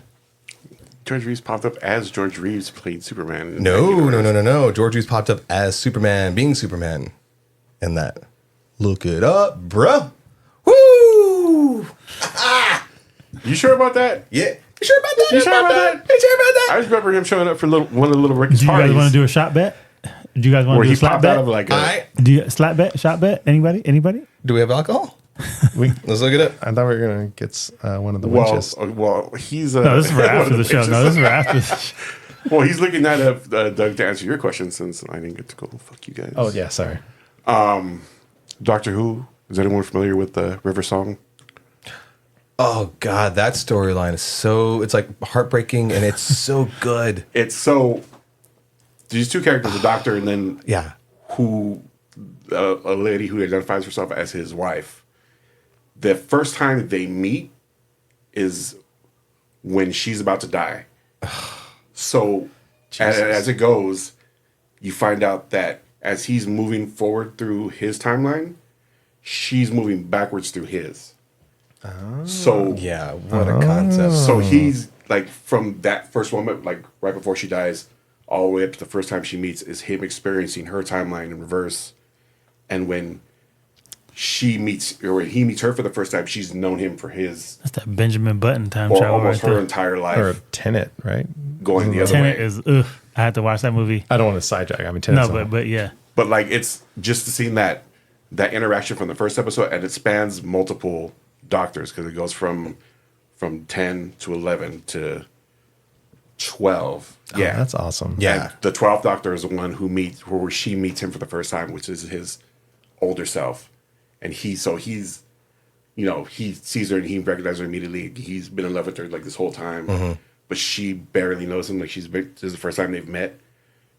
George Reeves popped up as George Reeves played Superman. in No, that no, universe. no, no, no. George Reeves popped up as Superman, being Superman, and that. Look it up, bruh. Woo! You sure about that? Yeah. You sure about that? You sure about that? You sure about that? I just remember him showing up for one of the Little Ricky's Do you guys parties. want to do a shot bet? Do you guys want where to do he a slap popped out bet? of like a. All right. Do you slap bet? Shot bet? Anybody? Anybody? Do we have alcohol? Let's look it up. I thought we were gonna get one of the Well, winches. he's. No, this is for one of after the show. bitches. No, this is for after the show. Well, he's looking at Doug to answer your question since I didn't get to go. Fuck you guys. Oh yeah, sorry. Doctor Who. Is anyone familiar with the River Song? Oh God, that storyline is it's like heartbreaking and it's so good. It's so. These two characters, the Doctor, and then Yeah. who a lady who identifies herself as his wife. The first time they meet is when she's about to die. So as it goes, you find out that as he's moving forward through his timeline, she's moving backwards through his. So Yeah, what a concept. so he's like from that first moment, like right before she dies, all the way up to the first time she meets is him experiencing her timeline in reverse. And when she meets or when he meets her for the first time, she's known him for his That's that Benjamin Button time or travel almost right her there. entire life Or Tenet, right? going the other Tenet way. is I had to watch that movie. I don't want to sidetrack. I mean, Tenet's No, but yeah. But like it's just seeing that interaction from the first episode, and it spans multiple doctors because it goes from 10 to 11 to 12. Yeah, that's awesome. Yeah. And the 12th Doctor is the one where she meets him for the first time, which is his older self, and he's he sees her and he recognizes her immediately. He's been in love with her like this whole time, but she barely knows him. Like this is the first time they've met,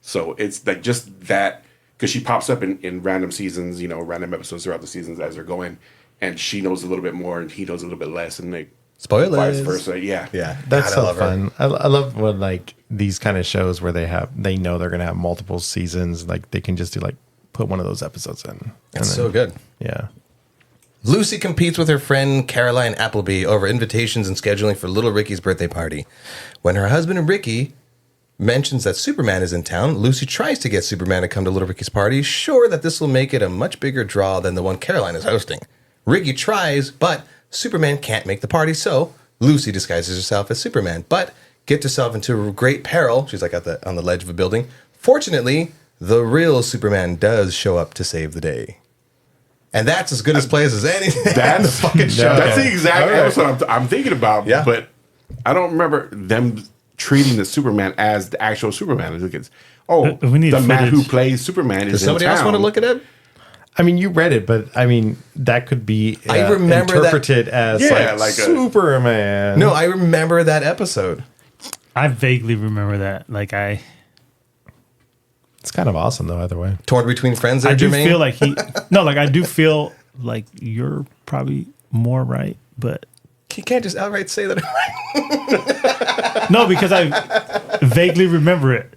so it's like just that because she pops up in random seasons, random episodes throughout the seasons as they're going, and she knows a little bit more and he knows a little bit less, and like Spoilers. vice versa. Yeah, Yeah. That's God, I so love her. fun. I love when like these kind of shows where they know they're gonna have multiple seasons. Like they can just do like put one of those episodes in. It's so good. Yeah. Lucy competes with her friend Caroline Appleby over invitations and scheduling for little Ricky's birthday party. When her husband Ricky mentions that Superman is in town, Lucy tries to get Superman to come to little Ricky's party, sure that this will make it a much bigger draw than the one Caroline is hosting. Ricky tries, but Superman can't make the party, so Lucy disguises herself as Superman, but gets herself into great peril. She's like on the ledge of a building. Fortunately, the real Superman does show up to save the day. And that's as good as plays as anything in the That's fucking show. That's the exact episode I'm thinking about. Yeah. But I don't remember them treating the Superman as the actual Superman. It's, We need the man footage. who plays Superman is Does somebody in else town. want to look at it? I mean, you read it, but I mean, that could be I remember that- interpreted as Yeah, like like a- Superman. No, I remember that episode. I vaguely remember that. Like It's kind of awesome though. Either way, Torn between friends there, I do Jermaine? feel like I do feel like you're probably more right, but You can't just outright say that. no, because I vaguely remember it.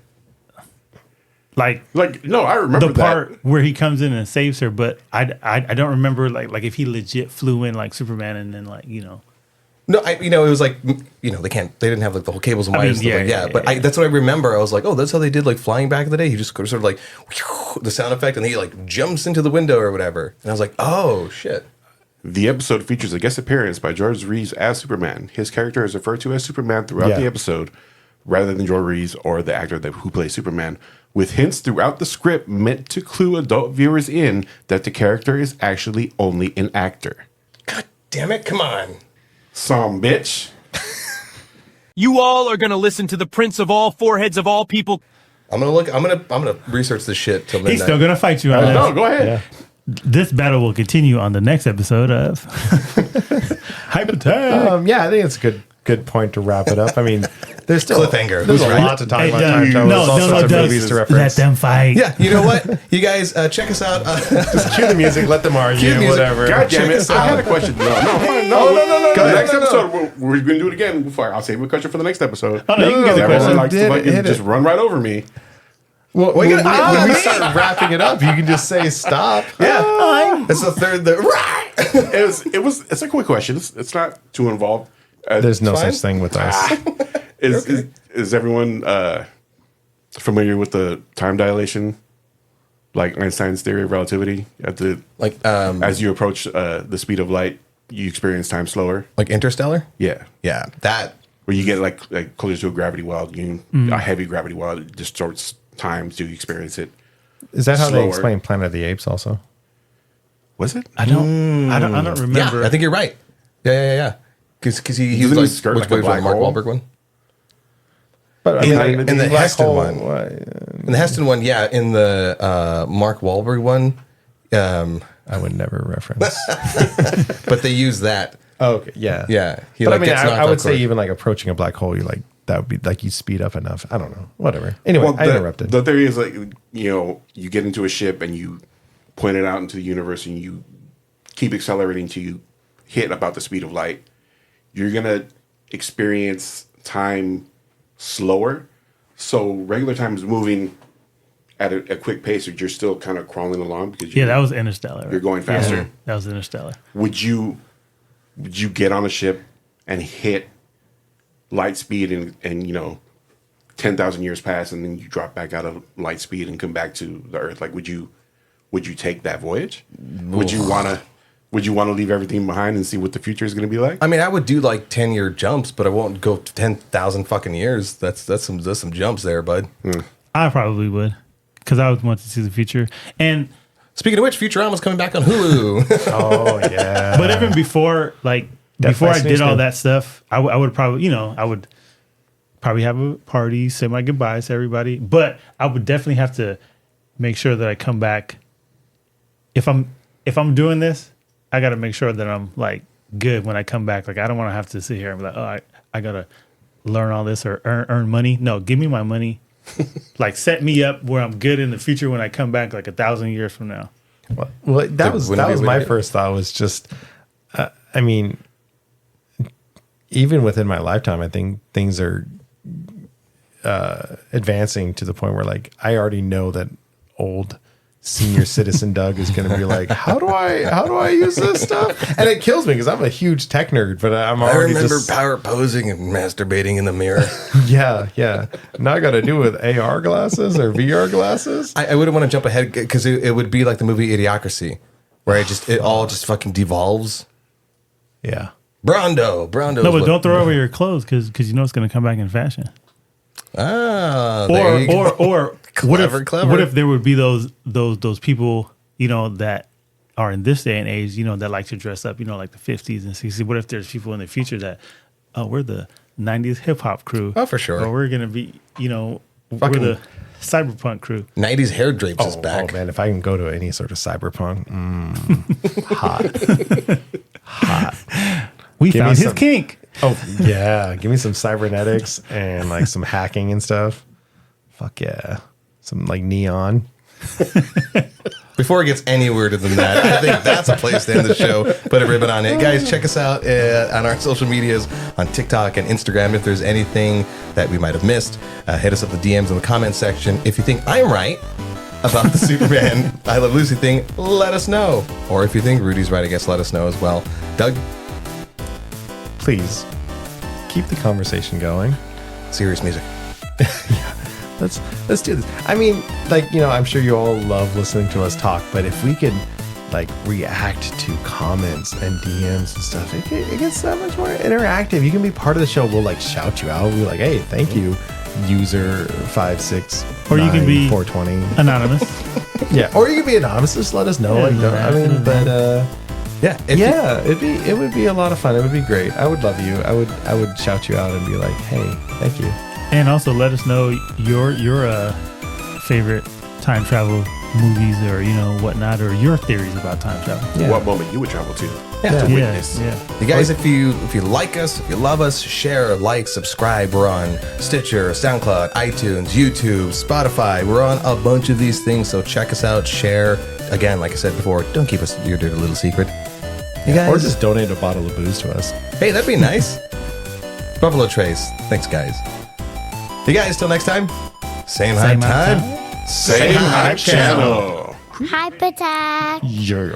Like no, I remember the that. part where he comes in and saves her, but I don't remember like if he legit flew in like Superman and then No, it was like, they didn't have like the whole cables and I mean, wires. and stuff yeah, but that's what I remember. I was like, oh, that's how they did like flying back in the day. He just sort of like the sound effect and he like jumps into the window or whatever. And I was like, oh shit. The episode features a guest appearance by George Reeves as Superman. His character is referred to as Superman throughout Yeah. the episode, rather than George Reeves or the actor who plays Superman, with hints throughout the script meant to clue adult viewers in that the character is actually only an actor. God damn it. Come on. Some bitch. You all are gonna listen to the Prince of all foreheads of all people. I'm gonna research this shit till midnight. he's still gonna fight you on No, this. go ahead. yeah. This battle will continue on the next episode of Hyper Time. Yeah, I think it's a good point to wrap it up. I mean, there's still Cliffhanger. There's a Right. lot to talk Hey, about. Doug, Time travel. There's all sorts of Doug, movies to let reference. them fight. Yeah, you know what? You guys check us out. Just cue the music. Let them argue. Cue music. Whatever. God damn Check it. us I had out. a question. No. Go ahead. Next episode, we're going to do it again. I'll save a question for the next episode. Oh, no, you can get the Everyone question. likes to Did fucking hit it. just run right over me. Well, Well, you when gotta- when we me. start wrapping it up, you can just say stop. Yeah. It's the third. It's a quick question. It's not too involved. There's no It's fine. such thing with us. Is everyone familiar with the time dilation, like Einstein's theory of relativity? As you approach the speed of light, you experience time slower. Like Interstellar? Yeah, Yeah. That. where you get like closer to a gravity well, a heavy gravity well, it distorts time so you experience it. Is that how they slower. explain Planet of the Apes? Also, Was it? I don't remember. Yeah, I think you're right. Yeah. Because he was Doesn't he like, skirt which like a way was it, black Mark hole? Wahlberg one? but In the black Heston hole, one. In the Heston one, yeah. In the Mark Wahlberg one, I would never reference. but they use that. Oh, okay, yeah, Yeah. He But like I mean, gets knocked I would off say course. even like approaching a black hole, you like that would be like you speed up enough. I don't know, whatever. Anyway, I interrupted. The theory is like, you get into a ship and you point it out into the universe and you keep accelerating till you hit about the speed of light. You're going to experience time slower. So regular time is moving at a quick pace, but you're still kind of crawling along because that was Interstellar. Right? you're going faster. Yeah, that was Interstellar. Would you get on a ship and hit light speed and 10,000 years pass and then you drop back out of light speed and come back to the Earth? Like, would you take that voyage? Would you want to leave everything behind and see what the future is going to be like? I mean, I would do like 10-year jumps, but I won't go 10,000 fucking years. That's some jumps there, bud. I probably would, because I would want to see the future. And Speaking of which, Futurama's coming back on Hulu. Oh yeah, but even before, like Death before by I did Snooze all Game. that stuff, I would probably, I would probably have a party, say my goodbyes to everybody. But I would definitely have to make sure that I come back. If I'm doing this, I got to make sure that I'm like good when I come back. Like I don't want to have to sit here and be like, oh, I gotta learn all this or earn money. No, give me my money. Like set me up where I'm good in the future when I come back, like 1,000 years from now. well, that was wouldn't be a way my to- first thought. Was just, I mean, even within my lifetime, I think things are advancing to the point where like I already know that old senior citizen Doug is going to be like, how do I use this stuff? And it kills me because I'm a huge tech nerd, but I'm I already remember just power posing and masturbating in the mirror. yeah. Now I got to do with AR glasses or VR glasses. I wouldn't want to jump ahead because it would be like the movie Idiocracy, where it all just fucking devolves. Yeah. Brando. No, but don't throw over your clothes because it's going to come back in fashion. Ah, there you go. Or Clever. what if there would be those people, that are in this day and age, that like to dress up, like the 50s and 60s. What if there's people in the future that, we're the 90s hip hop crew. Oh, for sure. Or we're going to be, we're the cyberpunk crew. 90s hair drapes is Oh back. man, if I can go to any sort of cyberpunk, hot. We Give me found his some- kink. Oh yeah, give me some cybernetics and like some hacking and stuff. Fuck yeah, some like neon. Before it gets any weirder than that, I think that's a place to end the show. Put a ribbon on it. Guys, check us out on our social medias on TikTok and Instagram. If there's anything that we might have missed, hit us up the DMs in the comment section. If you think I'm right about the Superman I Love Lucy thing, let us know. Or if you think Rudy's right, I guess let us know as well. Doug, Please keep the conversation going. serious music. Let's do this. I mean, like, I'm sure you all love listening to us talk, but if we could like react to comments and DMs and stuff, it gets that much more interactive. You can be part of the show. We'll like shout you out. We'll be like, hey, thank you, user 569 Or you can be 420. Anonymous. Yeah, or you can be anonymous. Just let us know. Like, Yeah. it would be a lot of fun. It would be great. I would love you. I would shout you out and be like, hey, thank you. And also let us know your favorite time travel movies or whatnot, or your theories about time travel. Yeah. What moment you would travel to? Yeah. To witness. Yeah. You guys, if you like us, if you love us, share, like, subscribe. We're on Stitcher, SoundCloud, iTunes, YouTube, Spotify. We're on a bunch of these things, so check us out, share. Again, like I said before, don't keep us your dirty little secret. You guys, Or just donate a bottle of booze to us. hey, that'd be nice. Buffalo Trace. Thanks, guys. You guys, till next time. Same high time. Same hype channel. Hype attack. Yeah.